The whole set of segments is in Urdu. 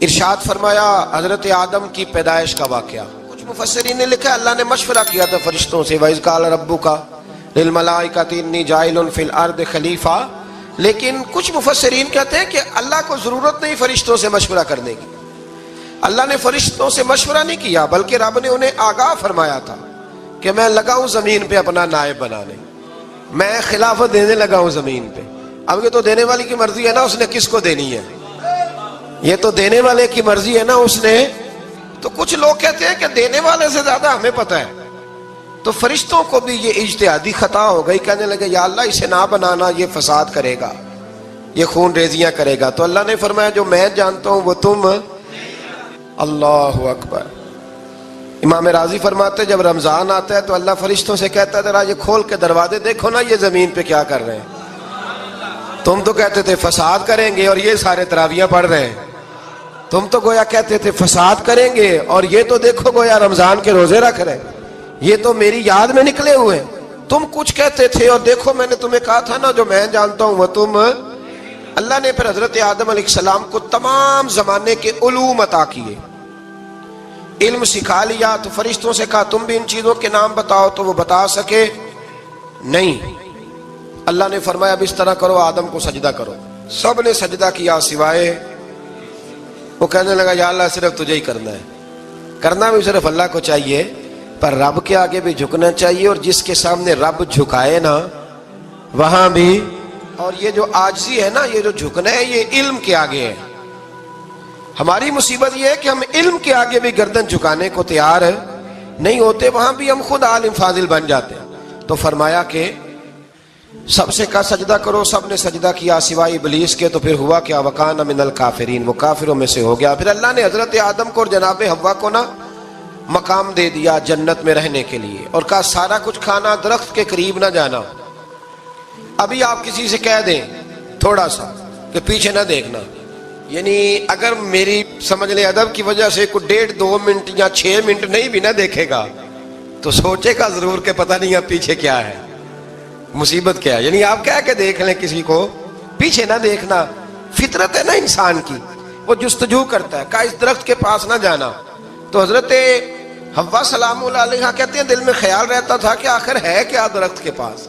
ارشاد فرمایا حضرت آدم کی پیدائش کا واقعہ. کچھ مفسرین نے لکھا اللہ نے مشورہ کیا تھا فرشتوں سے، وَإِذْ قَالَ رَبُّكَ لِلْمَلَائِكَةِ إِنِّي جَاعِلٌ فِي الْأَرْضِ خَلِيفَةً. لیکن کچھ مفسرین کہتے ہیں کہ اللہ کو ضرورت نہیں فرشتوں سے مشورہ کرنے کی. اللہ نے فرشتوں سے مشورہ نہیں کیا، بلکہ رب نے انہیں آگاہ فرمایا تھا کہ میں لگا ہوں زمین پہ اپنا نائب بنانے، میں خلافت دینے لگا ہوں زمین پہ. اب یہ تو دینے والی کی مرضی ہے نا اس نے کس کو دینی ہے، یہ تو دینے والے کی مرضی ہے نا اس نے. تو کچھ لوگ کہتے ہیں کہ دینے والے سے زیادہ ہمیں پتہ ہے. تو فرشتوں کو بھی یہ اجتہادی خطا ہو گئی، کہنے لگے یا اللہ اسے نہ بنانا، یہ فساد کرے گا، یہ خون ریزیاں کرے گا. تو اللہ نے فرمایا جو میں جانتا ہوں وہ تم. اللہ اکبر. امام راضی فرماتے جب رمضان آتا ہے تو اللہ فرشتوں سے کہتا ہے ذرا یہ کھول کے دروازے دیکھو نا یہ زمین پہ کیا کر رہے ہیں. تم تو کہتے تھے فساد کریں گے اور یہ سارے تراویحیں پڑھ رہے ہیں. تم تو گویا کہتے تھے فساد کریں گے اور یہ تو دیکھو گویا رمضان کے روزے رکھ رہے ہیں، یہ تو میری یاد میں نکلے ہوئے. تم کچھ کہتے تھے اور دیکھو میں نے تمہیں کہا تھا نا جو میں جانتا ہوں وہ تم. اللہ نے پھر حضرت آدم علیہ السلام کو تمام زمانے کے علوم عطا کیے، علم سکھا لیا. تو فرشتوں سے کہا تم بھی ان چیزوں کے نام بتاؤ، تو وہ بتا سکے نہیں. اللہ نے فرمایا اب اس طرح کرو آدم کو سجدہ کرو. سب نے سجدہ کیا سوائے وہ. کہنے لگا یا اللہ صرف تجھے ہی کرنا ہے. کرنا بھی صرف اللہ کو چاہیے، پر رب کے آگے بھی جھکنا چاہیے، اور جس کے سامنے رب جھکائے نا وہاں بھی. اور یہ جو عاجزی ہے نا، یہ جو جھکنا ہے یہ علم کے آگے ہے. ہماری مصیبت یہ ہے کہ ہم علم کے آگے بھی گردن جھکانے کو تیار نہیں ہوتے، وہاں بھی ہم خود عالم فاضل بن جاتے ہیں. تو فرمایا کہ سب سے کہا سجدہ کرو، سب نے سجدہ کیا سوائے ابلیس کے. تو پھر ہوا کیا وکان من الکافرین، وہ کافروں میں سے ہو گیا. پھر اللہ نے حضرت آدم کو اور جناب حوا کو نا مقام دے دیا جنت میں رہنے کے لیے، اور کہا سارا کچھ کھانا، درخت کے قریب نہ جانا. ابھی آپ کسی سے کہہ دیں تھوڑا سا کہ پیچھے نہ دیکھنا، یعنی اگر میری سمجھ لیں ادب کی وجہ سے کوئی 1.5-2 منٹ یا 6 منٹ نہیں بھی نہ دیکھے گا تو سوچے گا ضرور کہ پتہ نہیں اب پیچھے کیا ہے، مصیبت کیا ہے. یعنی آپ کہہ کے دیکھ لیں کسی کو، پیچھے نہ دیکھنا. فطرت ہے نا انسان کی، وہ جستجو کرتا ہے. کہا اس درخت کے پاس نہ جانا. تو حضرت حوا سلام اللہ علیہ کہتے ہیں دل میں خیال رہتا تھا کہ آخر ہے کیا درخت کے پاس.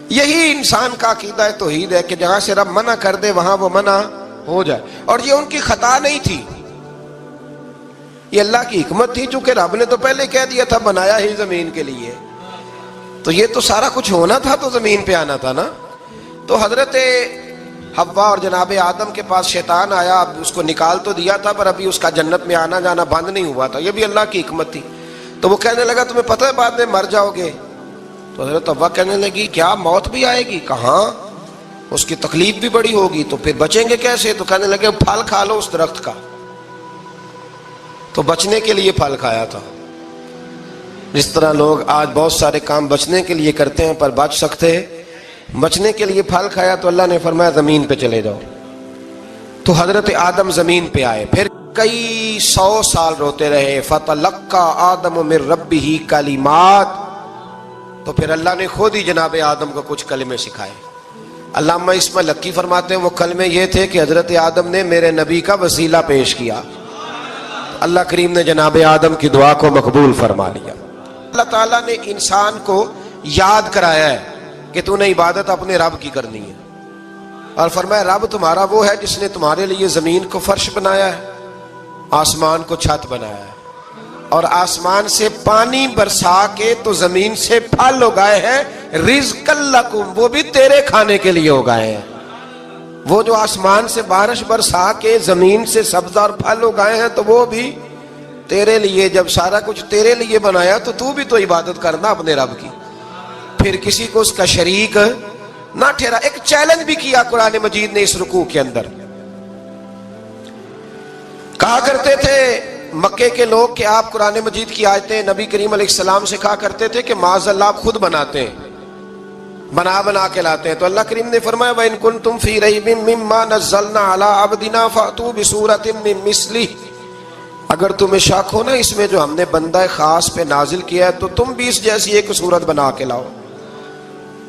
یہی انسان کا عقیدہ توحید ہے کہ جہاں سے رب منع کر دے وہاں وہ منع ہو جائے. اور یہ ان کی خطا نہیں تھی، یہ اللہ کی حکمت تھی، چونکہ رب نے تو پہلے کہہ دیا تھا بنایا ہی زمین کے لیے، تو یہ تو سارا کچھ ہونا تھا تو زمین پہ آنا تھا نا. تو حضرت حوا اور جناب آدم کے پاس شیطان آیا. اب اس کو نکال تو دیا تھا پر ابھی اس کا جنت میں آنا جانا بند نہیں ہوا تھا، یہ بھی اللہ کی حکمت تھی. تو وہ کہنے لگا تمہیں پتہ ہے بعد میں مر جاؤ گے. تو حضرت حوا کہنے لگی کیا موت بھی آئے گی؟ کہاں، اس کی تکلیف بھی بڑی ہوگی، تو پھر بچیں گے کیسے؟ تو کہنے لگے پھل کھا لو اس درخت کا. تو بچنے کے لیے پھل کھایا تھا. جس طرح لوگ آج بہت سارے کام بچنے کے لیے کرتے ہیں پر بچ سکتے، بچنے کے لیے پھل کھایا. تو اللہ نے فرمایا زمین پہ چلے جاؤ. تو حضرت آدم زمین پہ آئے. پھر کئی 100 سال روتے رہے. فَتَلَقَّى آدَمُ مِن رَبِّهِ کَلِمَاتٍ. تو پھر اللہ نے خود ہی جناب آدم کو کچھ کلمے سکھائے. علامہ اسماعیل لکی فرماتے ہیں وہ کلمے یہ تھے کہ حضرت آدم نے میرے نبی کا وسیلہ پیش کیا، اللہ کریم نے جناب آدم کی دعا کو مقبول فرما لیا. اللہ تعالیٰ نے انسان کو یاد کرایا ہے کہ تو نے عبادت اپنے رب کی کرنی ہے، اور فرمایا رب تمہارا وہ ہے جس نے تمہارے لیے زمین کو فرش بنایا ہے، آسمان کو چھت بنایا ہے، اور آسمان سے پانی برسا کے تو زمین سے پھل اگائے ہیں رزقا لکم، وہ بھی تیرے کھانے کے لیے اگائے ہیں. وہ جو آسمان سے بارش برسا کے زمین سے سبز اور پھل اگائے ہیں تو وہ بھی تیرے لیے. جب سارا کچھ تیرے لیے بنایا تو بھی تو عبادت کرنا اپنے رب کی، پھر کسی کو اس کا شریک نہ ٹھہرا. ایک چیلنج بھی کیا قرآن مجید نے اس رکوع کے اندر. کہا کرتے تھے مکے کے لوگ کہ آپ قرآن مجید کی آیتیں نبی کریم علیہ السلام سے کہا کرتے تھے کہ معاذ اللہ آپ خود بناتے ہیں، بنا کے لاتے ہیں. تو اللہ کریم نے فرمایا وَإِن كُنتُمْ فِي رَيْبٍ مِّمَّا نَزَّلْنَا عَلَىٰ عَبْدِنَا فَأْتُوا بِسُورَةٍ مِّن مِّثْلِهِ. اگر تمہیں شک ہو نا اس میں جو ہم نے بندہ خاص پہ نازل کیا ہے تو تم بھی اس جیسی ایک صورت بنا کے لاؤ.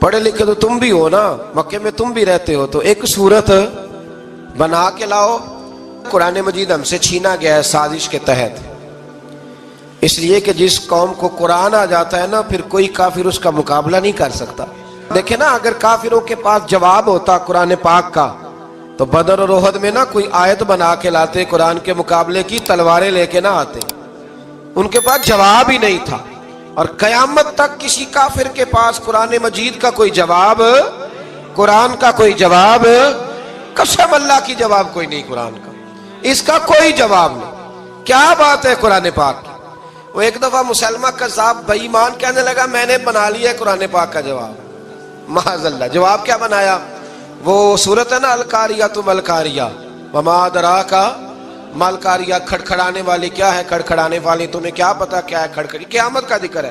پڑھے لکھے تو تم بھی ہو نا، مکے میں تم بھی رہتے ہو، تو ایک صورت بنا کے لاؤ. قرآن مجید ہم سے چھینا گیا ہے سازش کے تحت، اس لیے کہ جس قوم کو قرآن آ جاتا ہے نا، پھر کوئی کافر اس کا مقابلہ نہیں کر سکتا۔ دیکھیں نا، اگر کافروں کے پاس جواب ہوتا قرآن پاک کا تو بدر اور احد میں نا کوئی آیت بنا کے لاتے، قرآن کے مقابلے کی تلواریں لے کے نہ آتے، ان کے پاس جواب ہی نہیں تھا۔ اور قیامت تک کسی کافر کے پاس قرآن مجید کا کوئی جواب، قرآن کا کوئی جواب، قسم اللہ کی جواب کوئی نہیں قرآن کا، اس کا کوئی جواب نہیں۔ کیا بات ہے قرآن پاک کی۔ وہ ایک دفعہ مسلمہ کذاب بے ایمان کہنے لگا میں نے بنا لیا ہے قرآن پاک کا جواب، معاذ اللہ۔ جواب کیا بنایا؟ وہ سورت ہے نا القاریۃ ما القاریۃ وما ادراک ما القاریۃ، کھڑکھڑانے والی کیا ہے، کھڑکھڑانے والی تمہیں کیا پتا کیا ہے کھڑکھڑی، قیامت کا ذکر ہے۔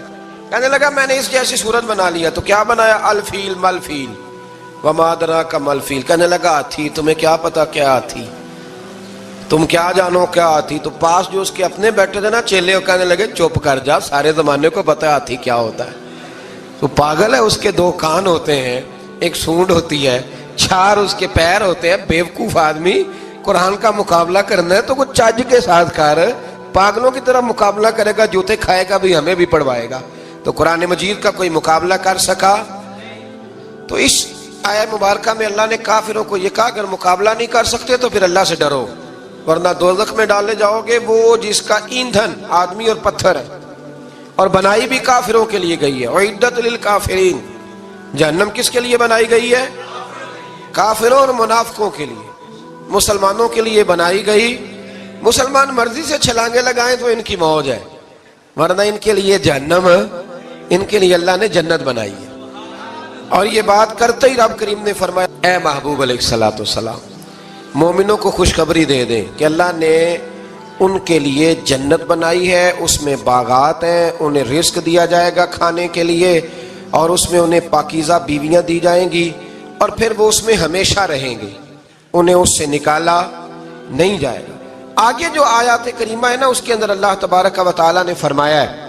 کہنے لگا میں نے اس جیسی سورت بنا لیا، تو کیا بنایا؟ الفیل مل فیل وما ادراک ما الفیل۔ کہنے لگا ہاتھی، تمہیں کیا پتا کیا ہاتھی، تم کیا جانو کیا ہاتھی۔ تو پاس جو اس کے اپنے بیٹھے تھے نا چیلے، کہنے لگے چپ کر جا، سارے زمانے کو پتا ہے ہاتھی کیا ہوتا ہے۔ تو پاگل ہے، اس کے دو کان ہوتے ہیں، ایک سونڈ ہوتی ہے، چار اس کے پیر ہوتے ہیں۔ بیوقوف آدمی، قرآن کا مقابلہ کرنا ہے تو کچھ چج کے ساتھ کر، پاگلوں کی طرح مقابلہ کرے گا، جوتے کھائے گا بھی، ہمیں بھی پڑھوائے گا۔ تو قرآن مجید کا کوئی مقابلہ کر سکا؟ تو اس آیت مبارکہ میں اللہ نے کافروں کو یہ کہا اگر مقابلہ نہیں کر سکتے تو پھر اللہ سے ڈرو، ورنہ دوزخ میں ڈالے جاؤ گے، وہ جس کا ایندھن آدمی اور پتھر ہے، اور بنائی بھی کافروں کے لیے گئی ہے۔ اعدت للکافرین، جہنم کس کے لیے بنائی گئی ہے؟ کافروں اور منافقوں کے لیے۔ مسلمانوں کے لیے بنائی گئی، مسلمان مرضی سے چھلانگے لگائیں تو ان کی موج ہے، ورنہ ان کے لیے جہنم، ان کے لیے اللہ نے جنت بنائی ہے۔ اور یہ بات کرتے ہی رب کریم نے فرمایا اے محبوب علیہ الصلوۃ والسلام، مومنوں کو خوشخبری دے دیں کہ اللہ نے ان کے لیے جنت بنائی ہے، اس میں باغات ہیں، انہیں رزق دیا جائے گا کھانے کے لیے، اور اس میں انہیں پاکیزہ بیویاں دی جائیں گی، اور پھر وہ اس میں ہمیشہ رہیں گے، انہیں اس سے نکالا نہیں جائے گا۔ آگے جو آیات کریمہ ہے نا، اس کے اندر اللہ تبارک و تعالیٰ نے فرمایا ہے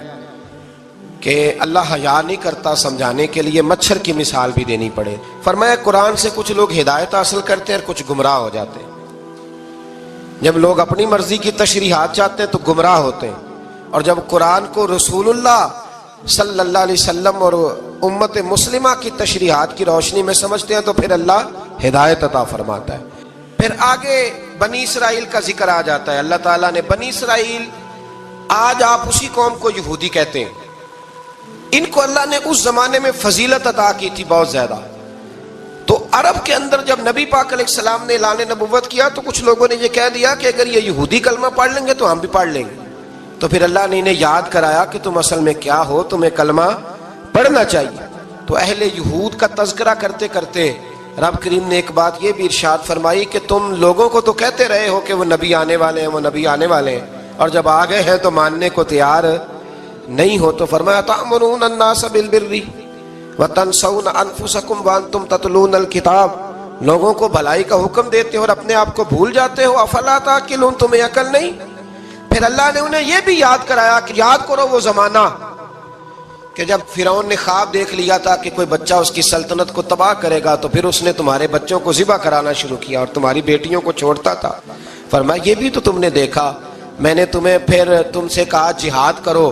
کہ اللہ حیا نہیں کرتا سمجھانے کے لیے، مچھر کی مثال بھی دینی پڑے۔ فرمایا قرآن سے کچھ لوگ ہدایت حاصل کرتے ہیں اور کچھ گمراہ ہو جاتے ہیں۔ جب لوگ اپنی مرضی کی تشریحات چاہتے ہیں تو گمراہ ہوتے ہیں، اور جب قرآن کو رسول اللہ صلی اللہ علیہ وسلم اور امت مسلمہ کی تشریحات کی روشنی میں سمجھتے ہیں تو پھر اللہ ہدایت عطا فرماتا ہے۔ پھر آگے بنی اسرائیل کا ذکر آ جاتا ہے۔ اللہ تعالیٰ نے بنی اسرائیل، آج آپ اسی قوم کو یہودی کہتے ہیں، ان کو اللہ نے اس زمانے میں فضیلت عطا کی تھی بہت زیادہ۔ تو عرب کے اندر جب نبی پاک علیہ السلام نے اعلان نبوت کیا تو کچھ لوگوں نے یہ کہہ دیا کہ اگر یہ یہودی کلمہ پڑھ لیں گے تو ہم بھی پڑھ لیں گے۔ تو پھر اللہ نے انہیں یاد کرایا کہ تم اصل میں کیا ہو، تمہیں کلمہ پڑھنا چاہیے۔ تو اہل یہود کا تذکرہ کرتے کرتے رب کریم نے ایک بات یہ بھی ارشاد فرمائی کہ تم لوگوں کو تو کہتے رہے ہو کہ وہ نبی آنے والے ہیں، وہ نبی آنے والے ہیں، اور جب آ گئے ہیں تو ماننے کو تیار نہیں ہو۔ تو فرمایا تأمرون الناس بالبر وتنسون انفسکم وانتم تتلون الکتاب، لوگوں کو بھلائی کا حکم دیتے ہو اور اپنے آپ کو بھول جاتے ہو، افلا تعقلون، تمہیں عقل نہیں؟ پھر اللہ نے انہیں یہ بھی یاد کرایا کہ یاد کرو وہ زمانہ کہ جب فرعون نے خواب دیکھ لیا تھا کہ کوئی بچہ اس کی سلطنت کو تباہ کرے گا، تو پھر اس نے تمہارے بچوں کو ذبح کرانا شروع کیا اور تمہاری بیٹیوں کو چھوڑتا تھا۔ فرمایا یہ بھی تو تم نے دیکھا، میں نے تمہیں پھر تم سے کہا جہاد کرو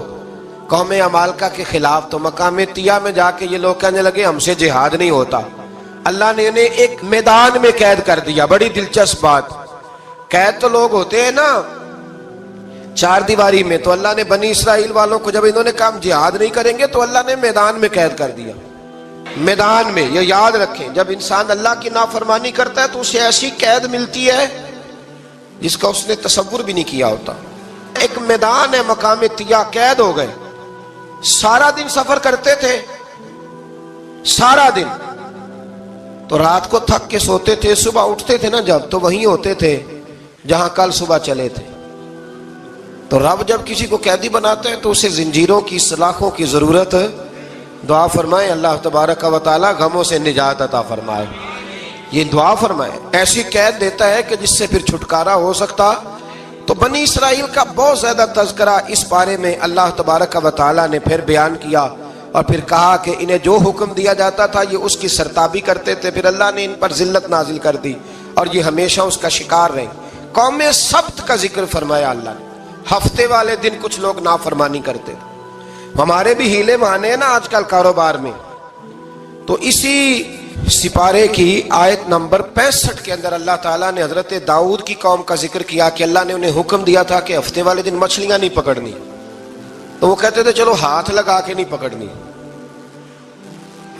قوم عمالقہ کے خلاف، تو مقام طیہ میں جا کے یہ لوگ کہنے لگے ہم سے جہاد نہیں ہوتا۔ اللہ نے انہیں ایک میدان میں قید کر دیا۔ بڑی دلچسپ بات، قید تو لوگ ہوتے ہیں نا چار دیواری میں، تو اللہ نے بنی اسرائیل والوں کو جب انہوں نے کہا جہاد نہیں کریں گے تو اللہ نے میدان میں قید کر دیا۔ میدان میں، یہ یاد رکھیں، جب انسان اللہ کی نافرمانی کرتا ہے تو اسے ایسی قید ملتی ہے جس کا اس نے تصور بھی نہیں کیا ہوتا۔ ایک میدان ہے مقام طیہ، قید ہو گئے، سارا دن سفر کرتے تھے، سارا دن، تو رات کو تھک کے سوتے تھے، صبح اٹھتے تھے نا جب، تو وہیں ہوتے تھے جہاں کل صبح چلے تھے۔ تو رب جب کسی کو قیدی بناتے ہیں تو اسے زنجیروں کی، سلاخوں کی ضرورت، دعا فرمائے اللہ تبارک و تعالی غموں سے نجات عطا فرمائے، یہ دعا فرمائے، ایسی قید دیتا ہے کہ جس سے پھر چھٹکارا ہو سکتا۔ تو بنی اسرائیل کا بہت زیادہ تذکرہ اس بارے میں اللہ تبارک و تعالی نے پھر بیان کیا، اور پھر کہا کہ انہیں جو حکم دیا جاتا تھا یہ اس کی سرتابی کرتے تھے، پھر اللہ نے ان پر ذلت نازل کر دی اور یہ ہمیشہ اس کا شکار رہے۔ قوم سبت کا ذکر فرمایا اللہ نے. ہفتے والے دن کچھ لوگ نافرمانی کرتے تھے. ہمارے بھی ہیلے بہانے ہیں نا آج کل کاروبار میں. تو اسی سپارے کی آیت نمبر 65 کے اندر اللہ تعالیٰ نے حضرت داؤد کی قوم کا ذکر کیا کہ اللہ نے انہیں حکم دیا تھا کہ ہفتے والے دن مچھلیاں نہیں پکڑنی. تو وہ کہتے تھے چلو ہاتھ لگا کے نہیں پکڑنی,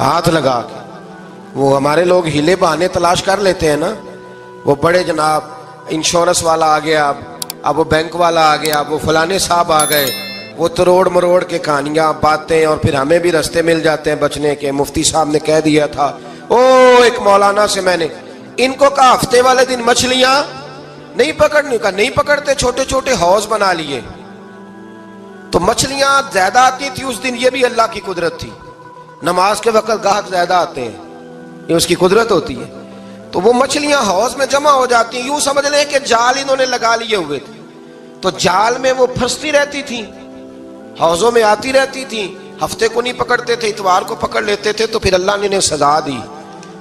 ہاتھ لگا کے. وہ ہمارے لوگ ہیلے بہانے تلاش کر لیتے ہیں نا. وہ بڑے جناب انشورنس والا آ گیا, اب وہ بینک والا آ گیا, اب وہ فلانے صاحب آ گئے, وہ تروڑ مروڑ کے کہانیاں باتیں, اور پھر ہمیں بھی رستے مل جاتے ہیں بچنے کے. مفتی صاحب نے کہہ دیا تھا, ایک مولانا سے میں نے ان کو کہا ہفتے والے دن مچھلیاں نہیں پکڑنی. کا نہیں پکڑتے, چھوٹے چھوٹے حوض بنا لیے. تو مچھلیاں زیادہ آتی تھی اس دن, یہ بھی اللہ کی قدرت تھی. نماز کے وقت گاہک زیادہ آتے ہیں, یہ اس کی قدرت ہوتی ہے. تو وہ مچھلیاں حوض میں جمع ہو جاتی ہیں. یوں سمجھ لیں کہ جال انہوں نے لگا لیے ہوئے تھے, تو جال میں وہ پھنستی رہتی تھی, حوضوں میں آتی رہتی تھی. ہفتے کو نہیں پکڑتے تھے, اتوار کو پکڑ لیتے تھے. تو پھر اللہ نے انہیں سزا دی.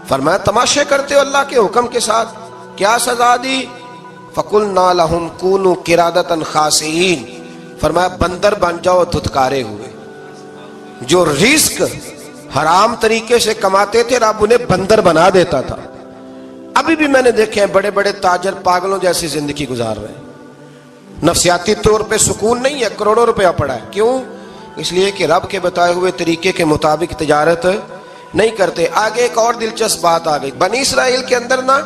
فرمایا تماشے کرتے ہو اللہ کے حکم کے ساتھ. کیا سزا دی؟ فَقُلْنَا لَهُمْ كُونُوا قِرَادَةً خَاسِئِينَ. فرمایا بندر بن جاؤ دھتکارے ہوئے. جو رزق حرام طریقے سے کماتے تھے رب انہیں بندر بنا دیتا تھا. ابھی بھی میں نے دیکھے ہیں بڑے بڑے تاجر پاگلوں جیسی زندگی گزار رہے ہیں. نفسیاتی طور پہ سکون نہیں ہے, کروڑوں روپیہ پڑا ہے. کیوں؟ اس لیے کہ رب کے بتائے ہوئے طریقے کے مطابق تجارت نہیں کرتے. آگے ایک اور دلچسپ بات آ گئی. بنی اسرائیل کے اندر نا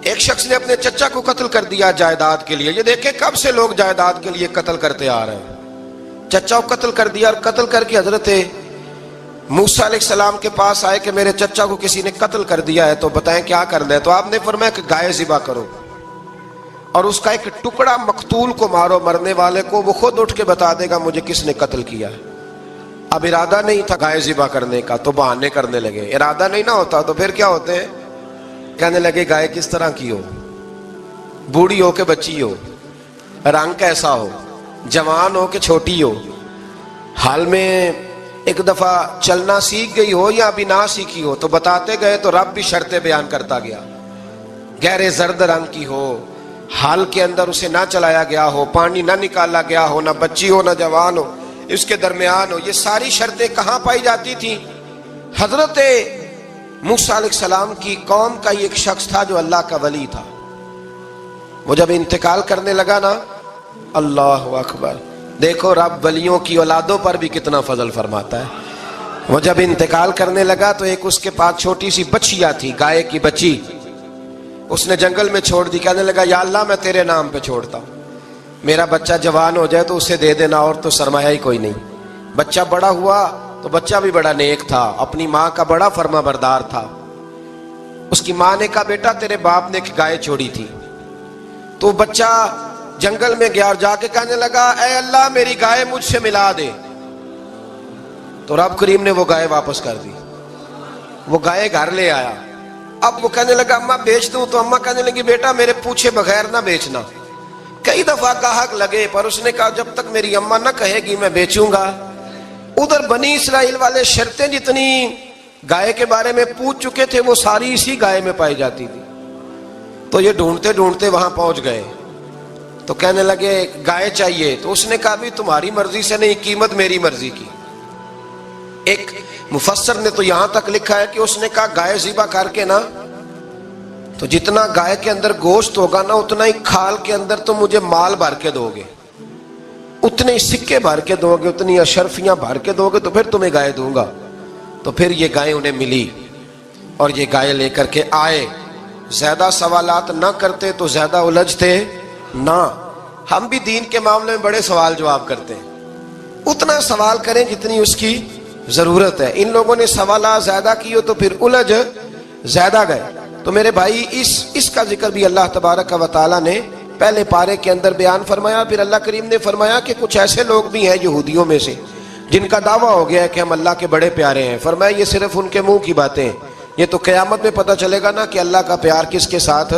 ایک شخص نے اپنے چچا کو قتل کر دیا جائیداد کے لیے. یہ دیکھیں کب سے لوگ جائیداد کے لیے قتل کرتے آ رہے ہیں. چچا کو قتل کر دیا, اور قتل کر کے حضرت موسیٰ علیہ السلام کے پاس آئے کہ میرے چچا کو کسی نے قتل کر دیا ہے, تو بتائیں کیا کرنا ہے. تو آپ نے فرمایا کہ گائے ذبح کرو, اور اس کا ایک ٹکڑا مقتول کو مارو, مرنے والے کو. وہ خود اٹھ کے بتا دے گا مجھے کس نے قتل کیا ہے. اب ارادہ نہیں تھا گائے ذبح کرنے کا, تو بہانے کرنے لگے. ارادہ نہیں نہ ہوتا تو پھر کیا ہوتے ہیں, کہنے لگے گائے کس طرح کی ہو, بوڑھی ہو کہ بچی ہو, رنگ کیسا ہو, جوان ہو کہ چھوٹی ہو, حال میں ایک دفعہ چلنا سیکھ گئی ہو یا ابھی نہ سیکھی ہو. تو بتاتے گئے تو رب بھی شرطیں بیان کرتا گیا. گہرے زرد رنگ کی ہو, حال کے اندر اسے نہ چلایا گیا ہو, پانی نہ نکالا گیا ہو, نہ بچی ہو نہ جوان ہو, اس کے درمیان ہو. یہ ساری شرطیں کہاں پائی جاتی تھی؟ حضرت موسیٰ علیہ السلام کی قوم کا ایک شخص تھا جو اللہ کا ولی تھا. وہ جب انتقال کرنے لگا نا, اللہ اکبر, دیکھو رب ولیوں کی اولادوں پر بھی کتنا فضل فرماتا ہے. وہ جب انتقال کرنے لگا تو ایک اس کے پاس چھوٹی سی بچیا تھی, گائے کی بچی. اس نے جنگل میں چھوڑ دی. کہنے لگا یا اللہ میں تیرے نام پہ چھوڑتا ہوں, میرا بچہ جوان ہو جائے تو اسے دے دینا, اور تو سرمایہ ہی کوئی نہیں. بچہ بڑا ہوا تو بچہ بھی بڑا نیک تھا, اپنی ماں کا بڑا فرما بردار تھا. اس کی ماں نے کہا بیٹا تیرے باپ نے ایک گائے چھوڑی تھی. تو بچہ جنگل میں گیا اور جا کے کہنے لگا اے اللہ میری گائے مجھ سے ملا دے. تو رب کریم نے وہ گائے واپس کر دی. وہ گائے گھر لے آیا. اب وہ کہنے لگا اماں بیچ دوں, تو اماں کہنے لگی بیٹا میرے پوچھے بغیر نہ بیچنا. کئی دفعہ گاہک لگے, پر اس نے کہا جب تک میری اماں نہ کہے گی میں بیچوں گا. ادھر بنی اسرائیل والے شرطیں جتنی گائے کے بارے میں پوچھ چکے تھے وہ ساری اسی گائے میں پائی جاتی تھی. تو یہ ڈھونڈتے ڈھونڈتے وہاں پہنچ گئے. تو کہنے لگے گائے چاہیے. تو اس نے کہا بھی تمہاری مرضی سے نہیں, قیمت میری مرضی کی. ایک مفسر نے تو یہاں تک لکھا ہے کہ اس نے کہا گائے ذبح کر کے نا, تو جتنا گائے کے اندر گوشت ہوگا نا اتنا ہی کھال کے اندر تو مجھے مال بھر کے دو گے, اتنے ہی سکے بھر کے دو گے, اتنی اشرفیاں بھر کے دو گے, تو پھر تمہیں گائے دوں گا. تو پھر یہ گائے انہیں ملی اور یہ گائے لے کر کے آئے. زیادہ سوالات نہ کرتے تو زیادہ الجھتے نہ. ہم بھی دین کے معاملے میں بڑے سوال جواب کرتے ہیں, اتنا سوال کریں جتنی اس کی ضرورت ہے. ان لوگوں نے سوالات زیادہ کیے تو پھر الجھ زیادہ گئے. تو میرے بھائی اس کا ذکر بھی اللہ تبارک و تعالیٰ نے پہلے پارے کے اندر بیان فرمایا. پھر اللہ کریم نے فرمایا کہ کچھ ایسے لوگ بھی ہیں یہودیوں میں سے جن کا دعویٰ ہو گیا ہے کہ ہم اللہ کے بڑے پیارے ہیں. فرمایا یہ صرف ان کے منہ کی باتیں ہیں, یہ تو قیامت میں پتہ چلے گا نا کہ اللہ کا پیار کس کے ساتھ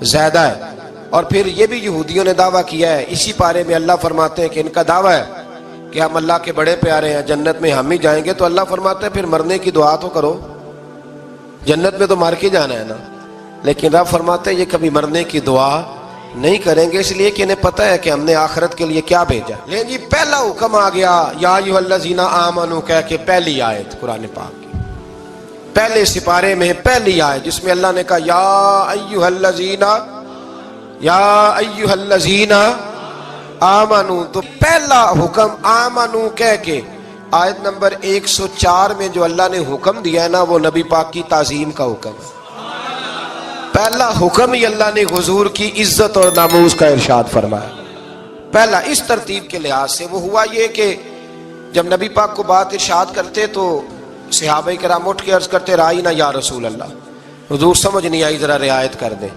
زیادہ ہے. اور پھر یہ بھی یہودیوں نے دعویٰ کیا ہے. اسی پارے میں اللہ فرماتے ہیں کہ ان کا دعویٰ ہے کہ ہم اللہ کے بڑے پیارے ہیں, جنت میں ہم ہی جائیں گے. تو اللہ فرماتے ہیں پھر مرنے کی دعا تو کرو, جنت میں تو مر کے جانا ہے نا. لیکن رب فرماتے ہیں یہ کبھی مرنے کی دعا نہیں کریں گے، اس لیے کہ انہیں پتہ ہے کہ ہم نے آخرت کے لیے کیا بھیجا۔ لیکن جی پہلا حکم آ گیا یا ایھا الذین آمنوا کہہ کے، پہلی آیت قرآن پاک کی پہلے سپارے میں پہلی آیت جس میں اللہ نے کہا یا ایھا الذین آمنوا، تو پہلا حکم آمنوا کہہ کے آیت نمبر 104 میں جو اللہ نے حکم دیا ہے نا، وہ نبی پاک کی تعظیم کا حکم ہے۔ پہلا حکم ہی اللہ نے حضور کی عزت اور ناموس کا ارشاد فرمایا۔ پہلا اس ترتیب کے لحاظ سے وہ ہوا یہ کہ جب نبی پاک کو بات ارشاد کرتے تو صحابہ کرام اٹھ کے عرض کرتے رائینا یا رسول اللہ، حضور سمجھ نہیں آئی ذرا رعایت کر دیں۔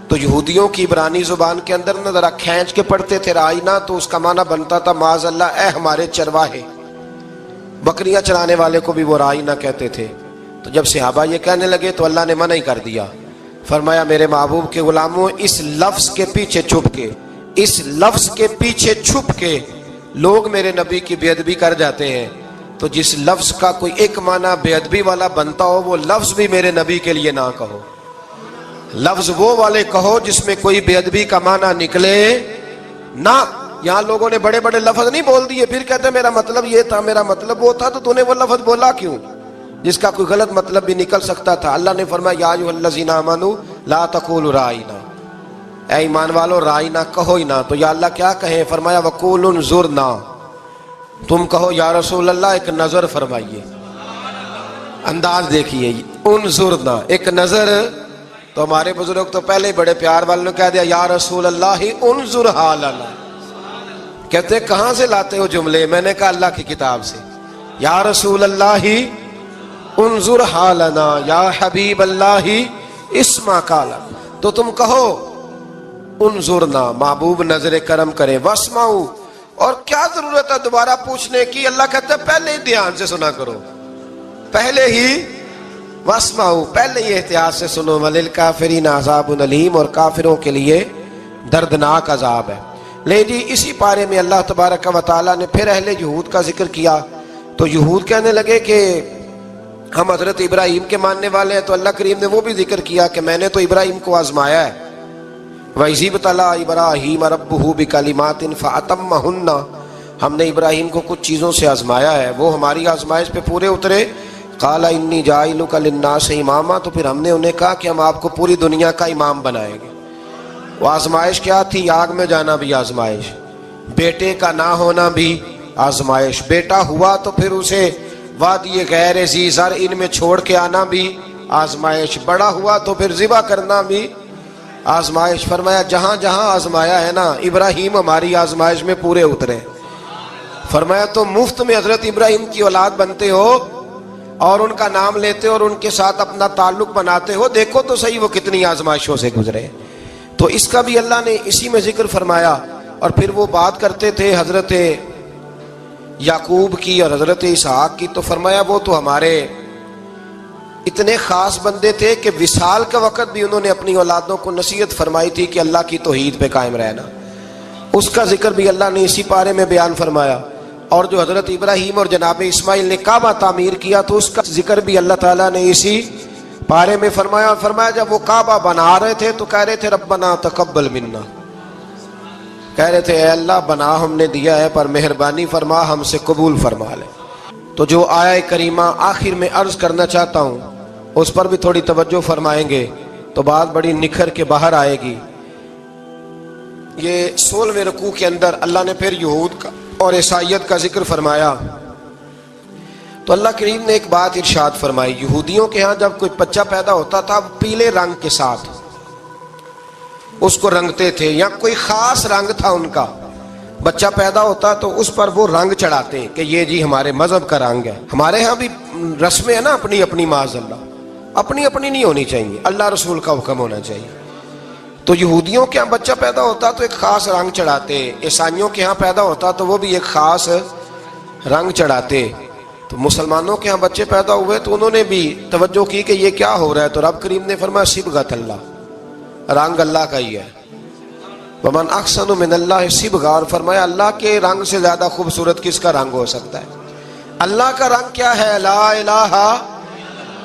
تو یہودیوں کی عبرانی زبان کے اندر نہ ذرا کھینچ کے پڑھتے تھے رائینا، تو اس کا معنی بنتا تھا معاذ اللہ اے ہمارے چرواہے، بکریاں چرانے والے کو بھی وہ رائینا کہتے تھے۔ تو جب صحابہ یہ کہنے لگے تو اللہ نے منع ہی کر دیا، فرمایا میرے محبوب کے غلاموں، اس لفظ کے پیچھے چھپ کے، اس لفظ کے پیچھے چھپ کے لوگ میرے نبی کی بے ادبی کر جاتے ہیں، تو جس لفظ کا کوئی ایک معنی بے ادبی والا بنتا ہو وہ لفظ بھی میرے نبی کے لیے نہ کہو، لفظ وہ والے کہو جس میں کوئی بے ادبی کا معنی نکلے نہ۔ یہاں لوگوں نے بڑے بڑے لفظ نہیں بول دیے، پھر کہتے ہیں میرا مطلب یہ تھا، میرا مطلب وہ تھا، تو تو نے وہ لفظ بولا کیوں جس کا کوئی غلط مطلب بھی نکل سکتا تھا۔ اللہ نے فرمایا یا ایھا الذین آمنوا لا تقولوا رائینا، اے ایمان والو رائینا کہو ہی نہ۔ تو یا اللہ کیا کہیں؟ فرمایا وقولوا انظرنا، تم کہو یا رسول اللہ ایک نظر فرمائیے۔ انداز دیکھیے، انظرنا ایک نظر۔ تو ہمارے بزرگ تو پہلے ہی بڑے پیار والوں نے کہہ دیا یا رسول اللہ انظر حالنا۔ کہتے کہاں سے لاتے ہو جملے؟ میں نے کہا اللہ کی کتاب سے۔ یا رسول اللہ انظر حالنا یا حبیب اللہ اسمع قالا، تو تم کہو انظرنا، محبوب نظر کرم کرے، واسمعوا، اور کیا ضرورت ہے دوبارہ پوچھنے کی؟ اللہ کہتا ہے پہلے ہی دھیان سے سنا کرو، پہلے ہی واسمعوا، پہلے ہی احتیاط سے سنو، وللکافرین عذاب علیم، اور کافروں کے لیے دردناک عذاب ہے۔ لے جی اسی پارے میں اللہ تبارک و تعالیٰ نے پھر اہل یہود کا ذکر کیا۔ تو یہود کہنے لگے کہ ہم حضرت ابراہیم کے ماننے والے ہیں، تو اللہ کریم نے وہ بھی ذکر کیا کہ میں نے تو ابراہیم کو آزمایا ہے، وَإِذِ ابْتَلَىٰ إِبْرَاهِيمَ رَبُّهُ بِكَلِمَاتٍ فَأَتَمَّهُنَّ، ہم نے ابراہیم کو کچھ چیزوں سے آزمایا ہے، وہ ہماری آزمائش پہ پورے اترے۔ قَالَ إِنِّي جَاعِلُكَ لِلنَّاسِ إِمَامًا، تو پھر ہم نے انہیں کہا کہ ہم آپ کو پوری دنیا کا امام بنائیں گے۔ وہ آزمائش کیا تھی؟ آگ میں جانا بھی آزمائش، بیٹے کا نہ ہونا بھی آزمائش، بیٹا ہوا تو پھر اسے وادی غیر ذی زرع ان میں چھوڑ کے آنا بھی آزمائش، بڑا ہوا تو پھر ذبح کرنا بھی آزمائش۔ فرمایا جہاں جہاں آزمایا ہے نا، ابراہیم ہماری آزمائش میں پورے اترے۔ فرمایا تو مفت میں حضرت ابراہیم کی اولاد بنتے ہو اور ان کا نام لیتے ہو اور ان کے ساتھ اپنا تعلق بناتے ہو، دیکھو تو صحیح وہ کتنی آزمائشوں سے گزرے۔ تو اس کا بھی اللہ نے اسی میں ذکر فرمایا۔ اور پھر وہ بات کرتے تھے حضرت یعقوب کی اور حضرت اسحاق کی، تو فرمایا وہ تو ہمارے اتنے خاص بندے تھے کہ وصال کا وقت بھی انہوں نے اپنی اولادوں کو نصیحت فرمائی تھی کہ اللہ کی توحید پہ قائم رہنا، اس کا ذکر بھی اللہ نے اسی پارے میں بیان فرمایا۔ اور جو حضرت ابراہیم اور جناب اسماعیل نے کعبہ تعمیر کیا تو اس کا ذکر بھی اللہ تعالیٰ نے اسی پارے میں فرمایا۔ اور فرمایا جب وہ کعبہ بنا رہے تھے تو کہہ رہے تھے ربنا تقبل منا، کہہ رہے تھے اے اللہ بنا ہم نے دیا ہے پر مہربانی فرما ہم سے قبول فرما لے۔ تو جو آیہ کریمہ آخر میں عرض کرنا چاہتا ہوں اس پر بھی تھوڑی توجہ فرمائیں گے تو بات بڑی نکھر کے باہر آئے گی۔ یہ 16ویں رکوع کے اندر اللہ نے پھر یہود کا اور عیسائیت کا ذکر فرمایا تو اللہ کریم نے ایک بات ارشاد فرمائی، یہودیوں کے ہاں جب کوئی بچہ پیدا ہوتا تھا پیلے رنگ کے ساتھ اس کو رنگتے تھے، یا کوئی خاص رنگ تھا ان کا، بچہ پیدا ہوتا تو اس پر وہ رنگ چڑھاتے کہ یہ جی ہمارے مذہب کا رنگ ہے۔ ہمارے ہاں بھی رسمیں ہیں نا اپنی اپنی، معاذ اللہ اپنی اپنی نہیں ہونی چاہیے، اللہ رسول کا حکم ہونا چاہیے۔ تو یہودیوں کے ہاں بچہ پیدا ہوتا تو ایک خاص رنگ چڑھاتے، عیسائیوں کے ہاں پیدا ہوتا تو وہ بھی ایک خاص رنگ چڑھاتے۔ تو مسلمانوں کے ہاں بچے پیدا ہوئے تو انہوں نے بھی توجہ کی کہ یہ کیا ہو رہا ہے، تو رب کریم نے فرمایا صبغۃ اللہ، رنگ اللہ کا ہی ہے۔ ومن احسن من اللہ صبغۃ، اور فرمایا اللہ کے رنگ سے زیادہ خوبصورت کس کا رنگ ہو سکتا ہے؟ اللہ کا رنگ کیا ہے؟ لا الہ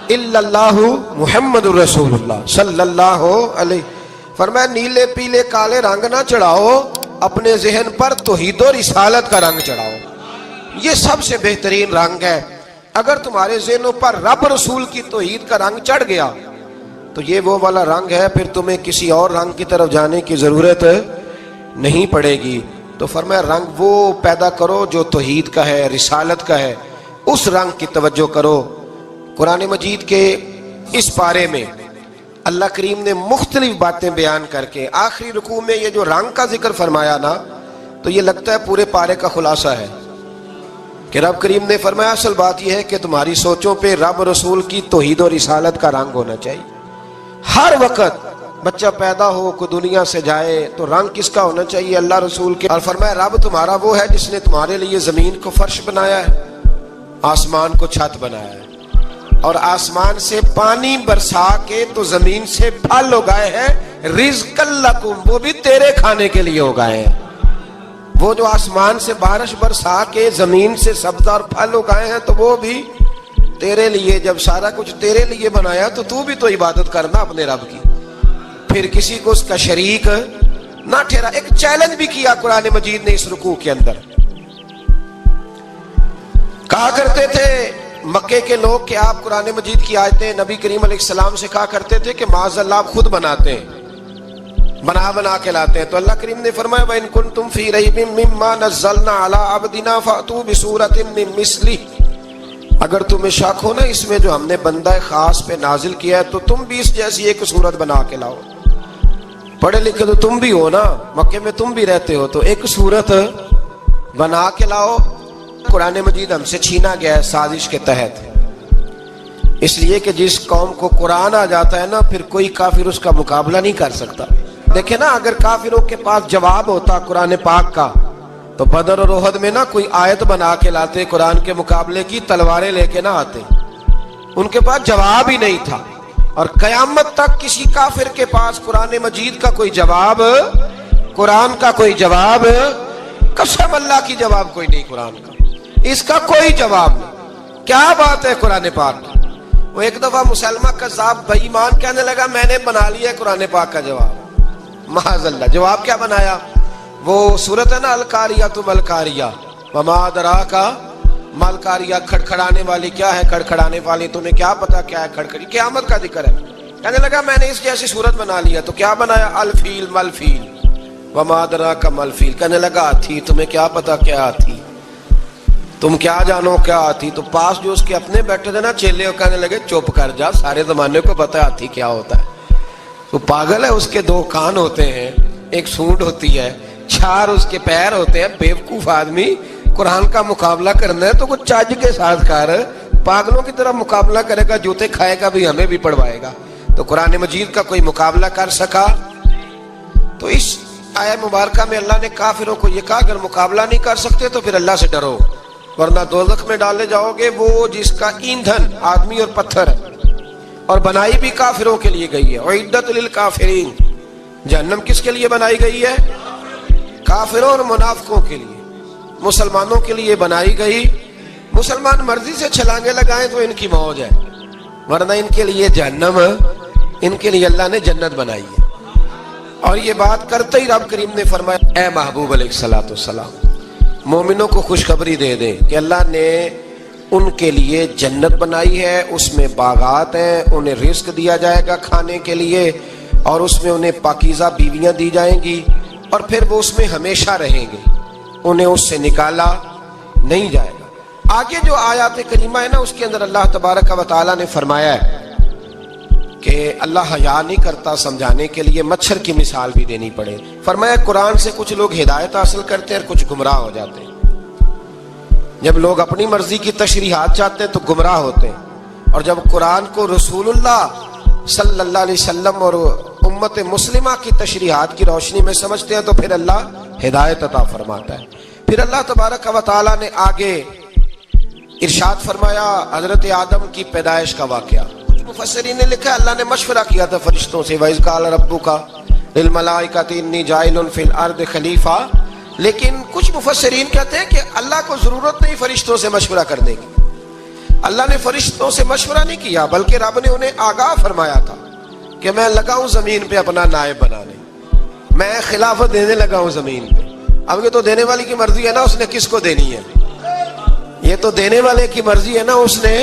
الا اللہ محمد الرسول اللہ صلی اللہ علیہ، فرمایا نیلے پیلے کالے رنگ نہ چڑھاؤ، اپنے ذہن پر توحید و رسالت کا رنگ چڑھاؤ، یہ سب سے بہترین رنگ ہے۔ اگر تمہارے ذہنوں پر رب رسول کی توحید کا رنگ چڑھ گیا تو یہ وہ والا رنگ ہے، پھر تمہیں کسی اور رنگ کی طرف جانے کی ضرورت نہیں پڑے گی۔ تو فرمایا رنگ وہ پیدا کرو جو توحید کا ہے، رسالت کا ہے، اس رنگ کی توجہ کرو۔ قرآن مجید کے اس پارے میں اللہ کریم نے مختلف باتیں بیان کر کے آخری رکوع میں یہ جو رنگ کا ذکر فرمایا نا، تو یہ لگتا ہے پورے پارے کا خلاصہ ہے کہ رب کریم نے فرمایا اصل بات یہ ہے کہ تمہاری سوچوں پہ رب رسول کی توحید و رسالت کا رنگ ہونا چاہیے۔ ہر وقت بچہ پیدا ہو کوئی دنیا سے جائے تو رنگ کس کا ہونا چاہیے؟ اللہ رسول کے۔ اور فرمایا رب تمہارا وہ ہے جس نے تمہارے لیے زمین کو فرش بنایا ہے، آسمان کو چھت بنایا ہے، اور آسمان سے پانی برسا کے تو زمین سے پھل اگائے ہیں، رزق لکم، وہ بھی تیرے کھانے کے لیے اگائے ہیں۔ وہ جو آسمان سے بارش برسا کے زمین سے سبزہ اور پھل اگائے ہیں تو وہ بھی تیرے لیے۔ جب سارا کچھ تیرے لیے بنایا تو بھی تو عبادت کرنا اپنے رب کی، پھر کسی کو اس کا شریک نہ ٹھہرا۔ ایک چیلنج بھی کیا قرآن مجید نے اس رکوع کے اندر، کہا کرتے تھے مکے کے لوگ کہ آپ قرآن مجید کی آیتیں نبی کریم علیہ السلام سے کہا کرتے تھے کہ معاذ اللہ آپ خود بناتے ہیں، بنا کے لاتے ہیں۔ تو اللہ کریم نے فرمایا وَإِن كُنتُمْ فِي رَيْبٍ مِّمَّا نَزَّلْنَا عَلَىٰ عَبْدِنَا فَأْتُوا بِسُورَةٍ مِّن مِّثْلِهِ، اگر تمہیں شک ہو نا اس میں جو ہم نے بندہ خاص پہ نازل کیا ہے تو تم بھی اس جیسی ایک صورت بنا کے لاؤ۔ پڑھے لکھے تو تم بھی ہو نا، مکے میں تم بھی رہتے ہو، تو ایک صورت بنا کے لاؤ۔ قرآن مجید ہم سے چھینا گیا ہے سازش کے تحت، اس لیے کہ جس قوم کو قرآن آ جاتا ہے نا پھر کوئی کافر اس کا مقابلہ نہیں کر سکتا۔ دیکھیں نا اگر کافروں کے پاس جواب ہوتا قرآن پاک کا تو بدر اور احد میں نا کوئی آیت بنا کے لاتے، قرآن کے مقابلے کی تلواریں لے کے نہ آتے، ان کے پاس جواب ہی نہیں تھا۔ اور قیامت تک کسی کافر کے پاس قرآن مجید کا کوئی جواب، قرآن کا کوئی جواب، قسم اللہ کی جواب کوئی نہیں، قرآن کا اس کا کوئی جواب نہیں۔ کیا بات ہے قرآن پاک کی۔ وہ ایک دفعہ مسلمہ کذاب بے ایمان کہنے لگا میں نے بنا لیا ہے قرآن پاک کا جواب، معاذ اللہ۔ جواب کیا بنایا؟ وہ سورت ہے نا القاریۃ ما القاریۃ وما ادراک ما القاریۃ، کھڑکھڑانے والی کیا ہے، کھڑکھڑانے والی تمہیں کیا پتا کیا ہے کھڑکھڑی، قیامت کا ذکر ہے۔ کہنے لگا میں نے اس جیسی صورت بنا لیا، تو کیا بنایا؟ الفیل مل فیل وما ادراک ما الفیل، کہنے لگا ہاتھی، تمہیں کیا پتا کیا ہاتھی، تم کیا جانو کیا ہاتھی۔ تو پاس جو اس کے اپنے بیٹھے تھے نا چیلے، کہنے لگے چپ کر جا، سارے زمانے کو پتا ہے ہاتھی کیا ہوتا ہے۔ وہ پاگل ہے، اس کے دو کان ہوتے ہیں، ایک سونڈ ہوتی ہے، چار اس کے پیر ہوتے ہیں۔ بیوقوف آدمی قرآن کا مقابلہ کرنا ہے تو کچھ چاج کے ساتھ کر، پاگلوں کی طرح مقابلہ کرے گا، جوتے کھائے گا بھی ہمیں بھی پڑھوائے گا۔ تو قرآن مجید کا کوئی مقابلہ کر سکا؟ تو اس آیت مبارکہ میں اللہ نے کافروں کو یہ کہا اگر مقابلہ نہیں کر سکتے تو پھر اللہ سے ڈرو، ورنہ دوزخ میں ڈالے جاؤ گے، وہ جس کا ایندھن آدمی اور پتھر ہے، اور بنائی بھی کافروں کے لیے گئی ہے۔ اعدت للکافرین، جہنم کس کے لیے بنائی گئی ہے؟ کافروں اور منافقوں کے لیے۔ مسلمانوں کے لیے بنائی گئی، مسلمان مرضی سے چھلانگے لگائیں تو ان کی موج ہے، ورنہ ان کے لیے جہنم، ان کے لیے اللہ نے جنت بنائی ہے۔ اور یہ بات کرتے ہی رب کریم نے فرمایا اے محبوب علیہ الصلوۃ والسلام مومنوں کو خوشخبری دے دیں کہ اللہ نے ان کے لیے جنت بنائی ہے، اس میں باغات ہیں، انہیں رزق دیا جائے گا کھانے کے لیے، اور اس میں انہیں پاکیزہ بیویاں دی جائیں گی، اور پھر وہ اس میں ہمیشہ رہیں گے، انہیں اس سے نکالا نہیں جائے گا۔ آگے جو آیات کریمہ ہے نا اس کے اندر اللہ تبارک و تعالیٰ نے فرمایا ہے کہ اللہ حیا نہیں کرتا سمجھانے کے لیے، مچھر کی مثال بھی دینی پڑے۔ فرمایا قرآن سے کچھ لوگ ہدایت حاصل کرتے ہیں اور کچھ گمراہ ہو جاتے ہیں۔ جب لوگ اپنی مرضی کی تشریحات چاہتے ہیں تو گمراہ ہوتے ہیں، اور جب قرآن کو رسول اللہ صلی اللہ علیہ وسلم اور امت مسلمہ کی تشریحات کی روشنی میں سمجھتے ہیں تو پھر اللہ ہدایت عطا فرماتا ہے۔ پھر اللہ تبارک و تعالیٰ نے آگے ارشاد فرمایا حضرت آدم کی پیدائش کا واقعہ۔ کچھ مفسرین نے لکھا اللہ نے مشورہ کیا تھا فرشتوں سے، وَإِذْ قَالَ رَبُّكَ لِلْمَلَائِكَةِ إِنِّي جَاعِلٌ فِي الْأَرْضِ خَلِيفَةً، لیکن کچھ مفسرین کہتے ہیں کہ اللہ کو ضرورت نہیں فرشتوں سے مشورہ کرنے کی۔ اللہ نے فرشتوں سے مشورہ نہیں کیا، بلکہ رب نے انہیں آگاہ فرمایا تھا کہ میں لگا ہوں زمین پہ اپنا نائب بنانے، میں خلافت دینے لگا ہوں زمین پہ۔ اب یہ تو دینے والی کی مرضی ہے نا، اس نے کس کو دینی ہے، یہ تو دینے والے کی مرضی ہے نا، اس نے۔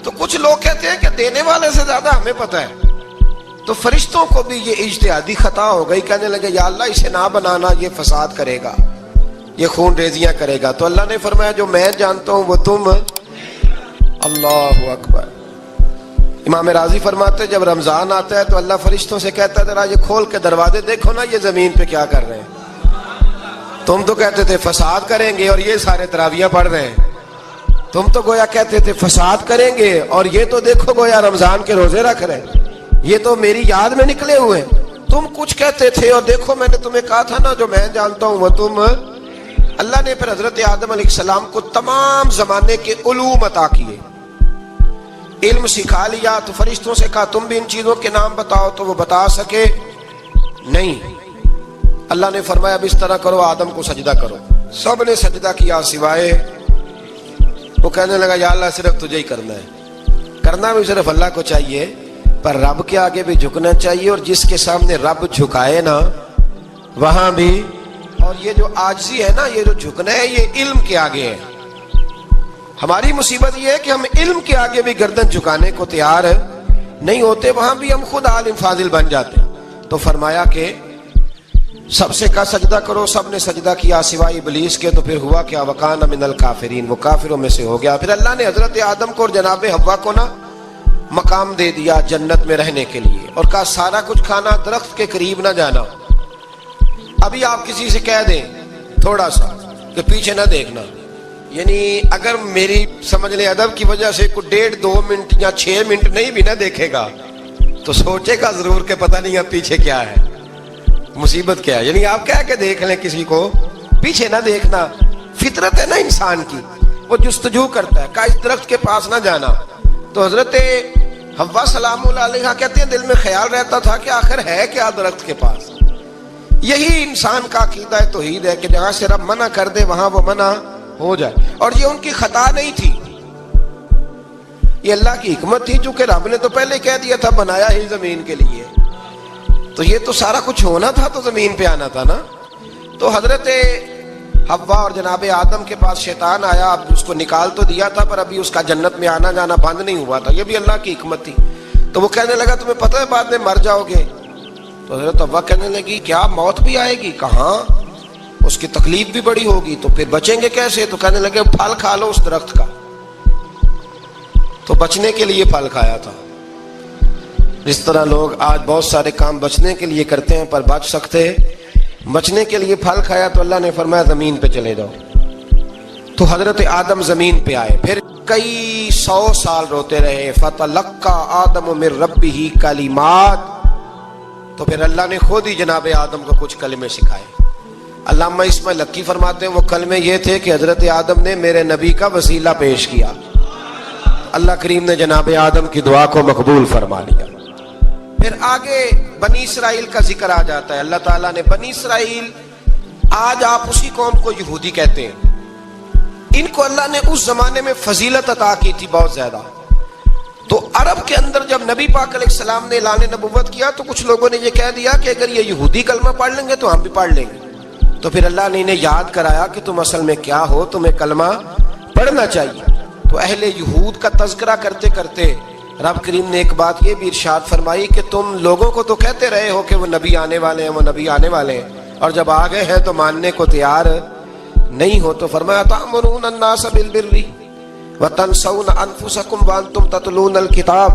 تو کچھ لوگ کہتے ہیں کہ دینے والے سے زیادہ ہمیں پتہ ہے، تو فرشتوں کو بھی یہ اجتہادی خطا ہو گئی، کہنے لگے یا اللہ اسے نہ بنانا، یہ فساد کرے گا، یہ خون ریزیاں کرے گا۔ تو اللہ نے فرمایا جو میں جانتا ہوں وہ تم، اللہ اکبر۔ امام راضی فرماتے ہیں جب رمضان آتا ہے تو اللہ فرشتوں سے کہتا ہے ذرا یہ کھول کے دروازے دیکھو نا، یہ زمین پہ کیا کر رہے ہیں، تم تو کہتے تھے فساد کریں گے اور یہ سارے تراویح پڑھ رہے ہیں، تم تو گویا کہتے تھے فساد کریں گے اور یہ تو دیکھو گویا رمضان کے روزے رکھ رہے ہیں، یہ تو میری یاد میں نکلے ہوئے، تم کچھ کہتے تھے اور دیکھو میں نے تمہیں کہا تھا نا جو میں جانتا ہوں وہ تم۔ اللہ نے پھر حضرت آدم علیہ السلام کو تمام زمانے کے علوم عطا کیے، علم سکھا لیا، تو فرشتوں سے کہا تم بھی ان چیزوں کے نام بتاؤ، تو وہ بتا سکے نہیں۔ اللہ نے فرمایا اب اس طرح کرو، آدم کو سجدہ کرو، سب نے سجدہ کیا سوائے، وہ کہنے لگا یا اللہ صرف تجھے ہی کرنا ہے، کرنا بھی صرف اللہ کو چاہیے، پر رب کے آگے بھی جھکنا چاہیے، اور جس کے سامنے رب جھکائے نا وہاں بھی۔ اور یہ جو عاجزی ہے نا، یہ جو جھکنا ہے، یہ علم کے آگے ہے۔ ہماری مصیبت یہ ہے کہ ہم علم کے آگے بھی گردن جھکانے کو تیار نہیں ہوتے، وہاں بھی ہم خود عالم فاضل بن جاتے۔ تو فرمایا کہ سب سے کہا سجدہ کرو، سب نے سجدہ کیا سوائے ابلیس کے، تو پھر ہوا کیا وکان من الکافرین، وہ کافروں میں سے ہو گیا۔ پھر اللہ نے حضرت آدم کو اور جناب حوا کو نا مقام دے دیا جنت میں رہنے کے لیے، اور کہا سارا کچھ کھانا، درخت کے قریب نہ جانا۔ ابھی آپ کسی سے کہہ دیں تھوڑا سا کہ پیچھے نہ دیکھنا، یعنی اگر میری سمجھ لیں ادب کی وجہ سے کوئی 1.5-2 منٹ یا 6 منٹ نہیں بھی نہ دیکھے گا تو سوچے گا ضرور کہ پتہ نہیں اب پیچھے کیا ہے، مصیبت کیا ہے۔ یعنی آپ کہہ کے دیکھ لیں کسی کو، پیچھے نہ دیکھنا، فطرت ہے نا انسان کی، وہ جستجو کرتا ہے، کہا اس درخت کے پاس نہ جانا۔ تو حضرت حوا سلام اللہ علیہ کہتے ہیں دل میں خیال رہتا تھا کہ آخر ہے کیا درخت کے پاس۔ یہی انسان کا عقیدہ توحید ہے کہ جہاں سے رب منع کر دے وہاں وہ منع ہو جائے، اور یہ ان کی خطا نہیں تھی، یہ اللہ کی حکمت تھی، چونکہ رب نے تو پہلے کہہ دیا تھا بنایا ہی زمین کے لیے، تو یہ تو سارا کچھ ہونا تھا تو زمین پہ آنا تھا نا۔ تو حضرت حوا اور جناب آدم کے پاس شیطان آیا، اب اس کو نکال تو دیا تھا پر ابھی اس کا جنت میں آنا جانا بند نہیں ہوا تھا، یہ بھی اللہ کی حکمت تھی۔ تو وہ کہنے لگا تمہیں پتہ ہے بعد میں مر جاؤ گے؟ تو حضرت حوا کہنے لگی کیا موت بھی آئے گی؟ کہاں، اس کی تکلیف بھی بڑی ہوگی، تو پھر بچیں گے کیسے؟ تو کہنے لگے پھل کھا لو اس درخت کا، تو بچنے کے لیے پھل کھایا تھا۔ جس طرح لوگ آج بہت سارے کام بچنے کے لیے کرتے ہیں پر بچ سکتے، بچنے کے لیے پھل کھایا، تو اللہ نے فرمایا زمین پہ چلے جاؤ۔ تو حضرت آدم زمین پہ آئے، پھر کئی 100 سال روتے رہے، فَتَلَقَّى آدَمُ مِن رَبِّهِ کلمات، تو پھر اللہ نے خود ہی جناب آدم کو کچھ کلمے سکھائے۔ علامہ اسماعیل لکی فرماتے ہیں وہ کلمے یہ تھے کہ حضرت آدم نے میرے نبی کا وسیلہ پیش کیا، اللہ کریم نے جناب آدم کی دعا کو مقبول فرما لیا۔ پھر آگے بنی اسرائیل کا ذکر آ جاتا ہے، اللہ تعالیٰ نے بنی اسرائیل، آج آپ اسی قوم کو یہودی کہتے ہیں، ان کو اللہ نے اس زمانے میں فضیلت عطا کی تھی بہت زیادہ۔ تو عرب کے اندر جب نبی پاک علیہ السلام نے اعلان نبوت کیا تو کچھ لوگوں نے یہ کہہ دیا کہ اگر یہ یہودی کلمہ پڑھ لیں گے تو ہم بھی پڑھ لیں گے، تو پھر اللہ نے انہیں یاد کرایا کہ تم اصل میں کیا ہو، تمہیں کلمہ پڑھنا چاہیے۔ تو اہل یہود کا تذکرہ کرتے کرتے رب کریم نے ایک بات یہ بھی ارشاد فرمائی کہ تم لوگوں کو تو کہتے رہے ہو کہ وہ نبی آنے والے ہیں، وہ نبی آنے والے ہیں، اور جب آ گئے ہیں تو ماننے کو تیار نہیں ہو۔ تو فرمایا تأمرون الناس بالبر وتنسون انفسکم وانتم تتلون الکتاب،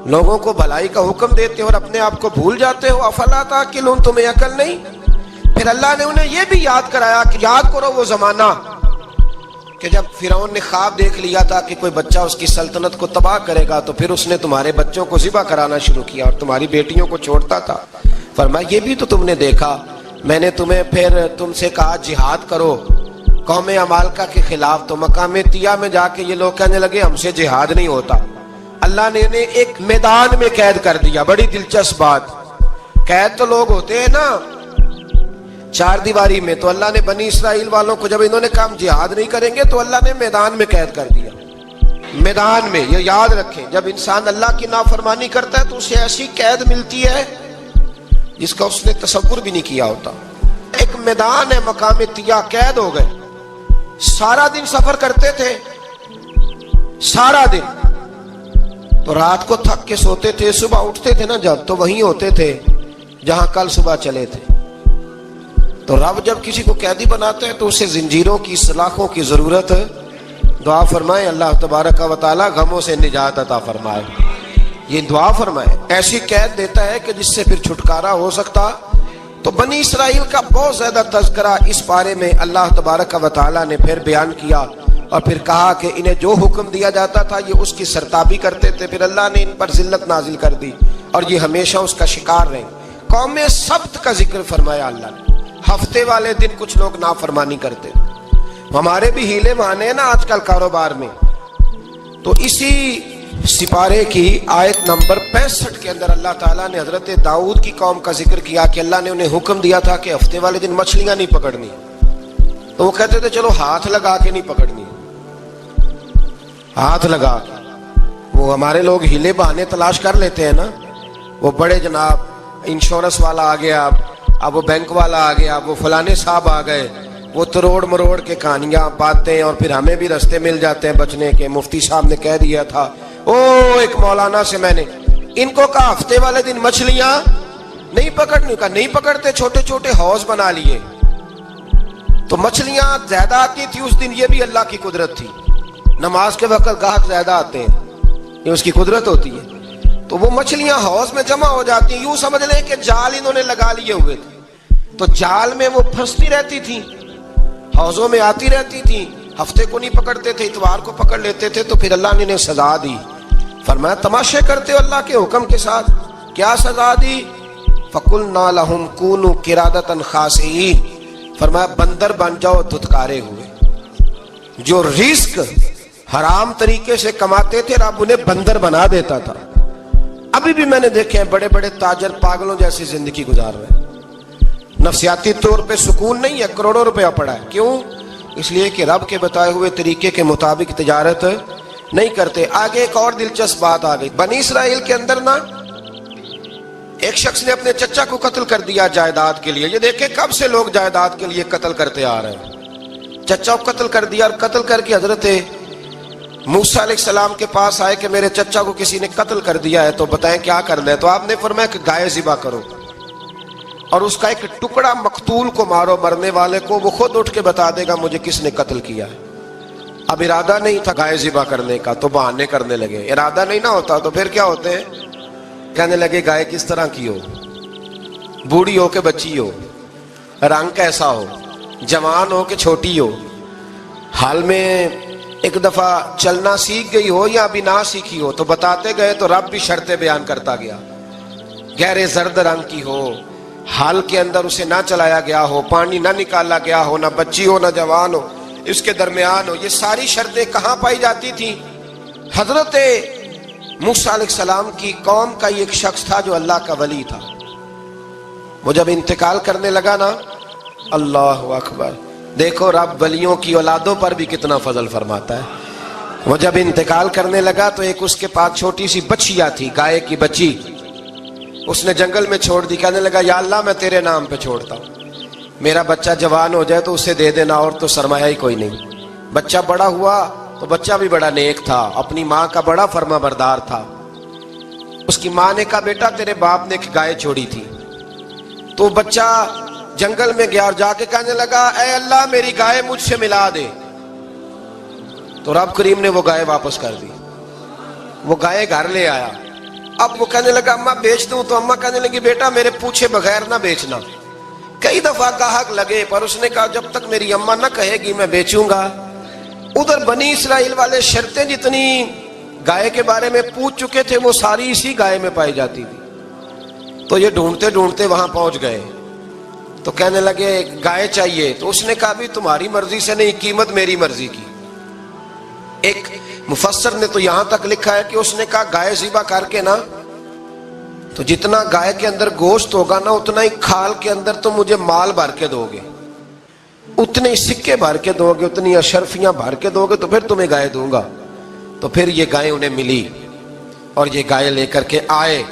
لوگوں کو بھلائی کا حکم دیتے ہو اور اپنے آپ کو بھول جاتے ہو، افلا تعقلون، تمہیں عقل نہیں؟ پھر اللہ نے انہیں یہ بھی یاد کرایا کہ یاد کرو وہ زمانہ کہ جب فرعون نے خواب دیکھ لیا تھا کہ کوئی بچہ اس کی سلطنت کو تباہ کرے گا، تو پھر اس نے تمہارے بچوں کو ذبح کرانا شروع کیا اور تمہاری بیٹیوں کو چھوڑتا تھا۔ فرمایا یہ بھی تو تم نے دیکھا، میں نے تمہیں پھر تم سے کہا جہاد کرو قوم عمالقہ کے خلاف، تو مقام طیہ میں جا کے یہ لوگ کہنے لگے ہم سے جہاد نہیں ہوتا۔ اللہ نے انہیں ایک میدان میں قید کر دیا، بڑی دلچسپ بات، قید تو لوگ ہوتے ہیں نا چار دیواری میں، تو اللہ نے بنی اسرائیل والوں کو جب انہوں نے کہا ہم جہاد نہیں کریں گے تو اللہ نے میدان میں قید کر دیا۔ میدان میں. یہ یاد رکھیں، جب انسان اللہ کی نافرمانی کرتا ہے تو اسے ایسی قید ملتی ہے جس کا اس نے تصور بھی نہیں کیا ہوتا. ایک میدان ہے مقام طیہ، قید ہو گئے. سارا دن سفر کرتے تھے، سارا دن، تو رات کو تھک کے سوتے تھے، صبح اٹھتے تھے نا جب، تو وہیں ہوتے تھے جہاں کل صبح چلے تھے. تو رب جب کسی کو قیدی بناتے ہیں تو اسے زنجیروں کی، سلاخوں کی ضرورت. دعا فرمائے اللہ تبارک و تعالی غموں سے نجات عطا فرمائے. یہ دعا فرمائے. ایسی قید دیتا ہے کہ جس سے پھر چھٹکارا ہو سکتا. تو بنی اسرائیل کا بہت زیادہ تذکرہ اس پارے میں اللہ تبارک و تعالی نے پھر بیان کیا، اور پھر کہا کہ انہیں جو حکم دیا جاتا تھا یہ اس کی سرتابی کرتے تھے. پھر اللہ نے ان پر ذلت نازل کر دی اور یہ ہمیشہ اس کا شکار رہے. قوم سبت کا ذکر فرمایا اللہ نے. ہفتے والے دن کچھ لوگ نافرمانی کرتے. ہمارے بھی ہیلے بہانے ہیں نا آج کل کاروبار میں. تو اسی سپارے کی آیت نمبر 65 کے اندر اللہ تعالیٰ نے حضرت داؤد کی قوم کا ذکر کیا کہ اللہ نے انہیں حکم دیا تھا کہ ہفتے والے دن مچھلیاں نہیں پکڑنی. تو وہ کہتے تھے چلو ہاتھ لگا کے نہیں پکڑنی، ہاتھ لگا کے. وہ ہمارے لوگ ہیلے بہانے تلاش کر لیتے ہیں نا. وہ بڑے جناب انشورنس والا آ گیا، اب وہ بینک والا آ گیا، اب وہ فلانے صاحب آ گئے، وہ تروڑ مروڑ کے کہانیاں باتیں، اور پھر ہمیں بھی رستے مل جاتے ہیں بچنے کے. مفتی صاحب نے کہہ دیا تھا، ایک مولانا سے میں نے ان کو کہا ہفتے والے دن مچھلیاں نہیں پکڑنی. کہا نہیں پکڑتے، چھوٹے چھوٹے حوض بنا لیے. تو مچھلیاں زیادہ آتی تھی اس دن، یہ بھی اللہ کی قدرت تھی. نماز کے وقت گاہک زیادہ آتے ہیں، یہ اس کی قدرت ہوتی ہے. تو وہ مچھلیاں حوض میں جمع ہو جاتی ہیں. یوں سمجھ لیں کہ جال انہوں نے لگا لیے ہوئے تھے، تو جال میں وہ پھنستی رہتی تھی، حوضوں میں آتی رہتی تھی. ہفتے کو نہیں پکڑتے تھے، اتوار کو پکڑ لیتے تھے. تو پھر اللہ نے انہیں سزا دی. فرمایا تماشے کرتے ہو اللہ کے حکم کے ساتھ. کیا سزا دی؟ فَقُلْنَا لَهُمْ كُونُوا قِرَادَةً خَاسِئِينَ. فرمایا بندر بن جاؤ دھتکارے ہوئے. جو رزق حرام طریقے سے کماتے تھے رب انہیں بندر بنا دیتا تھا. ابھی بھی میں نے دیکھے ہیں بڑے بڑے تاجر پاگلوں جیسی زندگی گزار رہے ہیں. نفسیاتی طور پہ سکون نہیں ہے، کروڑوں روپیہ پڑا ہے. کیوں؟ اس لیے کہ رب کے بتائے ہوئے طریقے کے مطابق تجارت نہیں کرتے. آگے ایک اور دلچسپ بات آ گئی. بنی اسرائیل کے اندر نا ایک شخص نے اپنے چچا کو قتل کر دیا جائیداد کے لیے. یہ دیکھیں کب سے لوگ جائیداد کے لیے قتل کرتے آ رہے ہیں. چچا کو قتل کر دیا، اور قتل کر کے حضرت موسیٰ علیہ السلام کے پاس آئے کہ میرے چچا کو کسی نے قتل کر دیا ہے، تو بتائیں کیا کرنا ہے. تو آپ نے فرمایا کہ گائے ذبح کرو اور اس کا ایک ٹکڑا مقتول کو مارو، مرنے والے کو. وہ خود اٹھ کے بتا دے گا مجھے کس نے قتل کیا ہے. اب ارادہ نہیں تھا گائے ذبح کرنے کا تو بہانے کرنے لگے. ارادہ نہیں نہ ہوتا تو پھر کیا ہوتے ہیں؟ کہنے لگے گائے کس طرح کی ہو، بوڑھی ہو کہ بچی ہو، رنگ کیسا ہو، جوان ہو کہ چھوٹی ہو، حال میں ایک دفعہ چلنا سیکھ گئی ہو یا ابھی نہ سیکھی ہو. تو بتاتے گئے تو رب بھی شرطیں بیان کرتا گیا. گہرے زرد رنگ کی ہو، حال کے اندر اسے نہ چلایا گیا ہو، پانی نہ نکالا گیا ہو، نہ بچی ہو نہ جوان ہو، اس کے درمیان ہو. یہ ساری شرطیں کہاں پائی جاتی تھیں؟ حضرت موسیٰ علیہ السلام کی قوم کا ایک شخص تھا جو اللہ کا ولی تھا. وہ جب انتقال کرنے لگا نا، اللہ اکبر، دیکھو رب ولیوں کی اولادوں پر بھی کتنا فضل فرماتا ہے. وہ جب انتقال کرنے لگا تو ایک اس کے پاس چھوٹی سی بچیا تھی، گائے کی بچی. اس نے جنگل میں چھوڑ دی. کہنے لگا یا اللہ میں تیرے نام پہ چھوڑتا ہوں، میرا بچہ جوان ہو جائے تو اسے دے دینا، اور تو سرمایہ ہی کوئی نہیں. بچہ بڑا ہوا تو بچہ بھی بڑا نیک تھا، اپنی ماں کا بڑا فرما بردار تھا. اس کی ماں نے کہا بیٹا تیرے باپ نے ایک گائے چھوڑی تھی. تو بچہ جنگل میں گیا اور جا کے کہنے لگا اے اللہ میری گائے مجھ سے ملا دے. تو رب کریم نے وہ گائے واپس کر دی. وہ گائے گھر لے آیا. اب وہ کہنے لگا اماں بیچ دوں. تو اماں کہنے لگی بیٹا میرے پوچھے بغیر نہ بیچنا. کئی دفعہ گاہک لگے پر اس نے کہا جب تک میری اماں نہ کہے گی میں بیچوں گا. ادھر بنی اسرائیل والے شرطیں جتنی گائے کے بارے میں پوچھ چکے تھے وہ ساری اسی گائے میں پائی جاتی تھی. تو یہ ڈھونڈتے ڈھونڈتے وہاں پہنچ گئے. تو کہنے لگے گائے چاہیے. تو اس نے کہا بھی تمہاری مرضی سے نہیں، قیمت میری مرضی کی. ایک مفسر نے تو یہاں تک لکھا ہے کہ اس نے کہا گائے ذبح کر کے نا تو جتنا گائے کے اندر گوشت ہوگا نا اتنا ہی کھال کے اندر تو مجھے مال بھر کے دو گے، اتنے ہی سکے بھر کے دو گے، اتنی اشرفیاں بھر کے دو گے تو پھر تمہیں گائے دوں گا. تو پھر یہ گائے انہیں ملی اور یہ گائے لے کر کے آئے.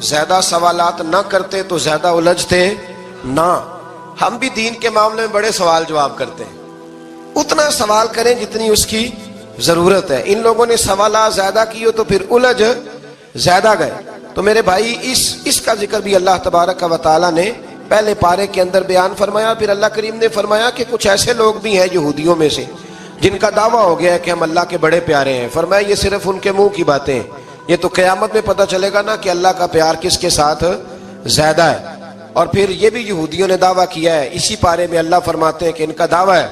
زیادہ سوالات نہ کرتے تو زیادہ الجھتے نہ. ہم بھی دین کے معاملے میں بڑے سوال جواب کرتے ہیں. اتنا سوال کریں جتنی اس کی ضرورت ہے. ان لوگوں نے سوالات زیادہ کیے تو پھر الجھ زیادہ گئے. تو میرے بھائی اس کا ذکر بھی اللہ تبارک و تعالیٰ نے پہلے پارے کے اندر بیان فرمایا. پھر اللہ کریم نے فرمایا کہ کچھ ایسے لوگ بھی ہیں یہودیوں میں سے جن کا دعویٰ ہو گیا ہے کہ ہم اللہ کے بڑے پیارے ہیں. فرمایا یہ صرف ان کے منہ کی باتیں ہیں. یہ تو قیامت میں پتہ چلے گا نا کہ اللہ کا پیار کس کے ساتھ زیادہ ہے. اور پھر یہ بھی یہودیوں نے دعویٰ کیا ہے. اسی پارے میں اللہ فرماتے ہیں کہ ان کا دعویٰ ہے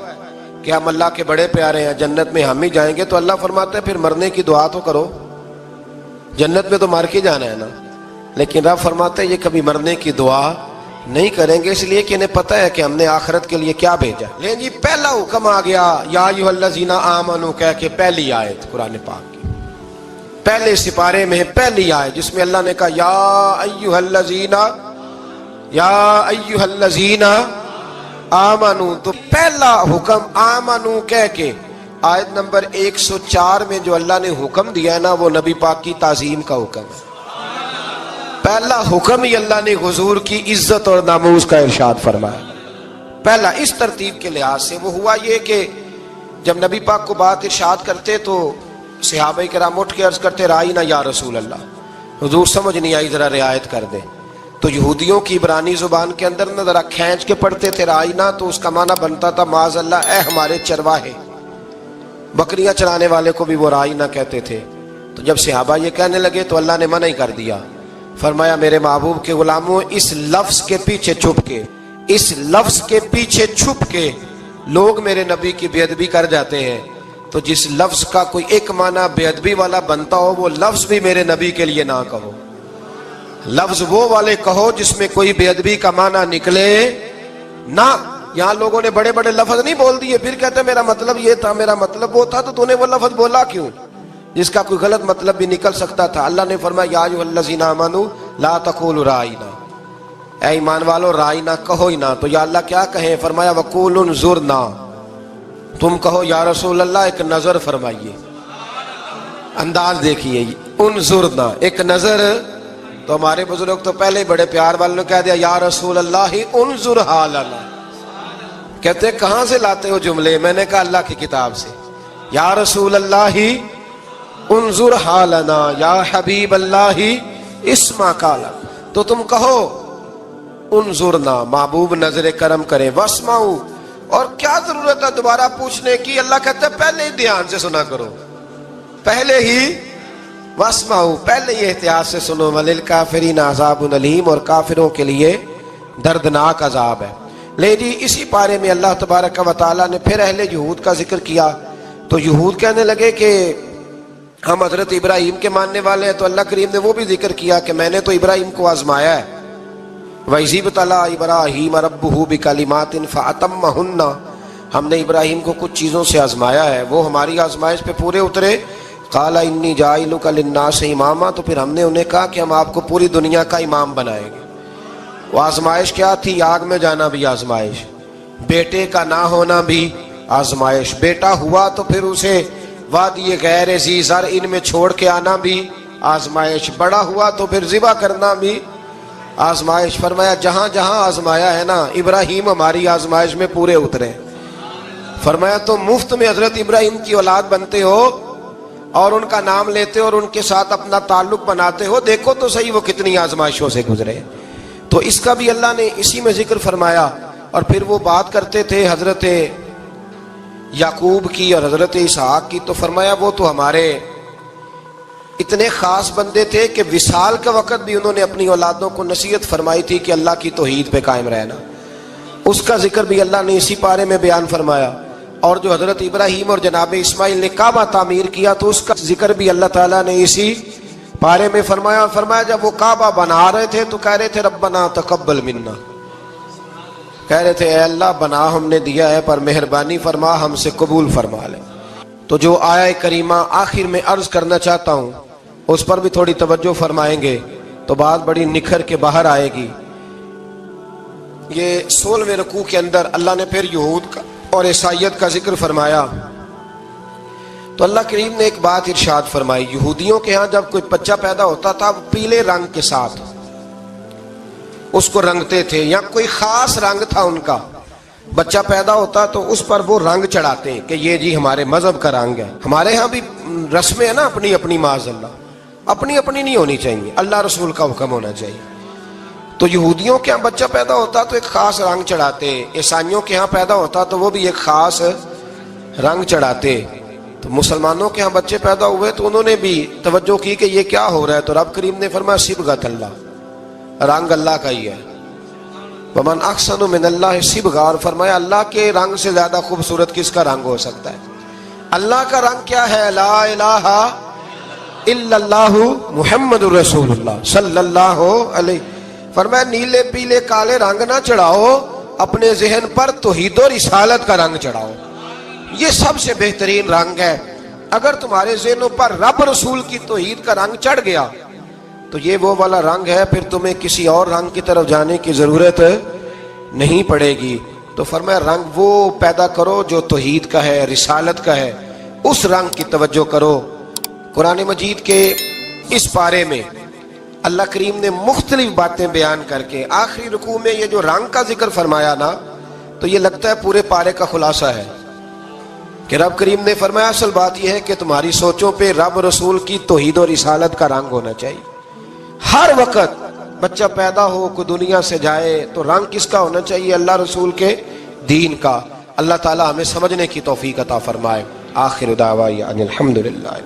کہ ہم اللہ کے بڑے پیارے ہیں, جنت میں ہم ہی جائیں گے. تو اللہ فرماتے ہیں پھر مرنے کی دعا تو کرو, جنت میں تو مار کے جانا ہے نا. لیکن رب فرماتے ہیں یہ کبھی مرنے کی دعا نہیں کریں گے, اس لیے کہ انہیں پتہ ہے کہ ہم نے آخرت کے لیے کیا بھیجا. لیکن جی پہلا حکم آ گیا یا ایھا الذین آمنوا کہہ کے, پہلی آیت قرآن پاک کی پہلے سپارے میں پہلی آیت جس میں اللہ نے کہا یا ایھا الذین آمنوا. تو پہلا حکم آمنوا کہہ کے آیت نمبر 104 میں جو اللہ نے حکم دیا ہے نا وہ نبی پاک کی تعظیم کا حکم ہے. پہلا حکم ہی اللہ نے حضور کی عزت اور ناموس کا ارشاد فرمایا. پہلا اس ترتیب کے لحاظ سے وہ ہوا یہ کہ جب نبی پاک کو بات ارشاد کرتے تو صحابہ کرام اٹھ کے عرض کرتے رائینا یا رسول اللہ, حضور سمجھ نہیں آئی ذرا رعایت کر دیں. تو یہودیوں کی عبرانی زبان کے اندر نہ ذرا کھینچ کے پڑھتے تھے رائینا, تو اس کا معنی بنتا تھا معاذ اللہ اے ہمارے چرواہے. بکریاں چرانے والے کو بھی وہ رائینا کہتے تھے. تو جب صحابہ یہ کہنے لگے تو اللہ نے منع ہی کر دیا. فرمایا میرے محبوب کے غلاموں, اس لفظ کے پیچھے چھپ کے لوگ میرے نبی کی بے ادبی کر جاتے ہیں. تو جس لفظ کا کوئی ایک معنی بے ادبی والا بنتا ہو وہ لفظ بھی میرے نبی کے لیے نہ کہو. لفظ وہ والے کہو جس میں کوئی بے ادبی کا معنی نکلے نہ. یہاں لوگوں نے بڑے بڑے لفظ نہیں بول دیے, پھر کہتے میرا مطلب یہ تھا, میرا مطلب وہ تھا. تو تو نے وہ لفظ بولا کیوں جس کا کوئی غلط مطلب بھی نکل سکتا تھا. اللہ نے فرمایا یا ایھا الذین آمنوا لا تقولوا رائینا, اے ایمان والو رائینا کہو ہی نہ. تو یا اللہ کیا کہیں؟ فرمایا وقولوا انظرنا, تم کہو یا رسول اللہ ایک نظر فرمائیے. انداز دیکھیے, انظرنا ایک نظر. تو ہمارے بزرگ تو پہلے بڑے پیار والوں نے کہہ دیا یا رسول اللہ انظر حالنا. کہتے کہاں سے لاتے ہو جملے؟ میں نے کہا اللہ کی کتاب سے. یا رسول اللہ انظر حالنا یا حبیب اللہ اسمع قالا. تو تم کہو انظرنا, محبوب نظر کرم کرے, واسمعوا, اور کیا ضرورت ہے دوبارہ پوچھنے کی؟ اللہ کہتا ہے پہلے ہی دھیان سے سنا کرو, پہلے ہی واسمعوا, پہلے ہی احتیاط سے سنو. وللکافرین عذاب علیم, اور کافروں کے لیے دردناک عذاب ہے. لے جی اسی پارے میں اللہ تبارک و تعالیٰ نے پھر اہل یہود کا ذکر کیا. تو یہود کہنے لگے کہ ہم حضرت ابراہیم کے ماننے والے ہیں. تو اللہ کریم نے وہ بھی ذکر کیا کہ میں نے تو ابراہیم کو آزمایا ہے. وَإِذِ ابْتَلَىٰ إِبْرَاهِيمَ رَبُّهُ بِكَلِمَاتٍ فَأَتَمَّهُنَّ, ہم نے ابراہیم کو کچھ چیزوں سے آزمایا ہے, وہ ہماری آزمائش پہ پورے اترے. قَالَ إِنِّي جَاعِلُكَ لِلنَّاسِ إِمَامًا, تو پھر ہم نے انہیں کہا کہ ہم آپ کو پوری دنیا کا امام بنائیں گے. وہ آزمائش کیا تھی؟ آگ میں جانا بھی آزمائش, بیٹے کا نہ ہونا بھی آزمائش, بیٹا ہوا تو پھر اسے وادی غیر ذی زرع ان میں چھوڑ کے آنا بھی آزمائش, بڑا ہوا تو پھر ذبح کرنا بھی آزمائش. فرمایا جہاں جہاں آزمایا ہے نا ابراہیم ہماری آزمائش میں پورے اترے. فرمایا تو مفت میں حضرت ابراہیم کی اولاد بنتے ہو اور ان کا نام لیتے ہو اور ان کے ساتھ اپنا تعلق بناتے ہو, دیکھو تو صحیح وہ کتنی آزمائشوں سے گزرے. تو اس کا بھی اللہ نے اسی میں ذکر فرمایا. اور پھر وہ بات کرتے تھے حضرت یعقوب کی اور حضرت اسحاق کی. تو فرمایا وہ تو ہمارے اتنے خاص بندے تھے کہ وصال کے وقت بھی انہوں نے اپنی اولادوں کو نصیحت فرمائی تھی کہ اللہ کی توحید پہ قائم رہنا. اس کا ذکر بھی اللہ نے اسی پارے میں بیان فرمایا. اور جو حضرت ابراہیم اور جناب اسماعیل نے کعبہ تعمیر کیا تو اس کا ذکر بھی اللہ تعالیٰ نے اسی پارے میں فرمایا. فرمایا جب وہ کعبہ بنا رہے تھے تو کہہ رہے تھے ربنا تقبل منا, کہہ رہے تھے اے اللہ بنا ہم نے دیا ہے پر مہربانی فرما ہم سے قبول فرما لے. تو جو آیہ کریمہ آخر میں عرض کرنا چاہتا ہوں اس پر بھی تھوڑی توجہ فرمائیں گے تو بات بڑی نکھر کے باہر آئے گی. یہ 16ویں رکوع کے اندر اللہ نے پھر یہود کا اور عیسائیت کا ذکر فرمایا. تو اللہ کریم نے ایک بات ارشاد فرمائی، یہودیوں کے ہاں جب کوئی بچہ پیدا ہوتا تھا وہ پیلے رنگ کے ساتھ اس کو رنگتے تھے، یا کوئی خاص رنگ تھا ان کا، بچہ پیدا ہوتا تو اس پر وہ رنگ چڑھاتے کہ یہ جی ہمارے مذہب کا رنگ ہے۔ ہمارے ہاں بھی رسمیں ہیں نا اپنی اپنی، معاذ اللہ اپنی اپنی نہیں ہونی چاہیے، اللہ رسول کا حکم ہونا چاہیے۔ تو یہودیوں کے ہاں بچہ پیدا ہوتا تو ایک خاص رنگ چڑھاتے، عیسائیوں کے ہاں پیدا ہوتا تو وہ بھی ایک خاص رنگ چڑھاتے۔ تو مسلمانوں کے ہاں بچے پیدا ہوئے تو انہوں نے بھی توجہ کی کہ یہ کیا ہو رہا ہے، تو رب کریم نے فرمایا صبغۃ اللہ، رنگ اللہ کا ہی ہے۔ ومن احسن من اللہ صبغہ، اور فرمایا اللہ کے رنگ سے زیادہ خوبصورت کس کا رنگ ہو سکتا ہے؟ اللہ کا رنگ کیا ہے؟ لا الہ الا اللہ محمد الرسول اللہ صلی اللہ علیہ۔ فرمایا نیلے پیلے کالے رنگ نہ چڑھاؤ، اپنے ذہن پر توحید و رسالت کا رنگ چڑھاؤ، یہ سب سے بہترین رنگ ہے۔ اگر تمہارے ذہنوں پر رب رسول کی توحید کا رنگ چڑھ گیا تو یہ وہ والا رنگ ہے، پھر تمہیں کسی اور رنگ کی طرف جانے کی ضرورت نہیں پڑے گی۔ تو فرمایا رنگ وہ پیدا کرو جو توحید کا ہے، رسالت کا ہے، اس رنگ کی توجہ کرو۔ قرآن مجید کے اس پارے میں اللہ کریم نے مختلف باتیں بیان کر کے آخری رکوع میں یہ جو رنگ کا ذکر فرمایا نا، تو یہ لگتا ہے پورے پارے کا خلاصہ ہے کہ رب کریم نے فرمایا اصل بات یہ ہے کہ تمہاری سوچوں پہ رب رسول کی توحید و رسالت کا رنگ ہونا چاہیے۔ ہر وقت بچہ پیدا ہو، کوئی دنیا سے جائے تو رنگ کس کا ہونا چاہیے؟ اللہ رسول کے دین کا۔ اللہ تعالی ہمیں سمجھنے کی توفیق عطا فرمائے۔ آخر دعوانا ان الحمدللہ۔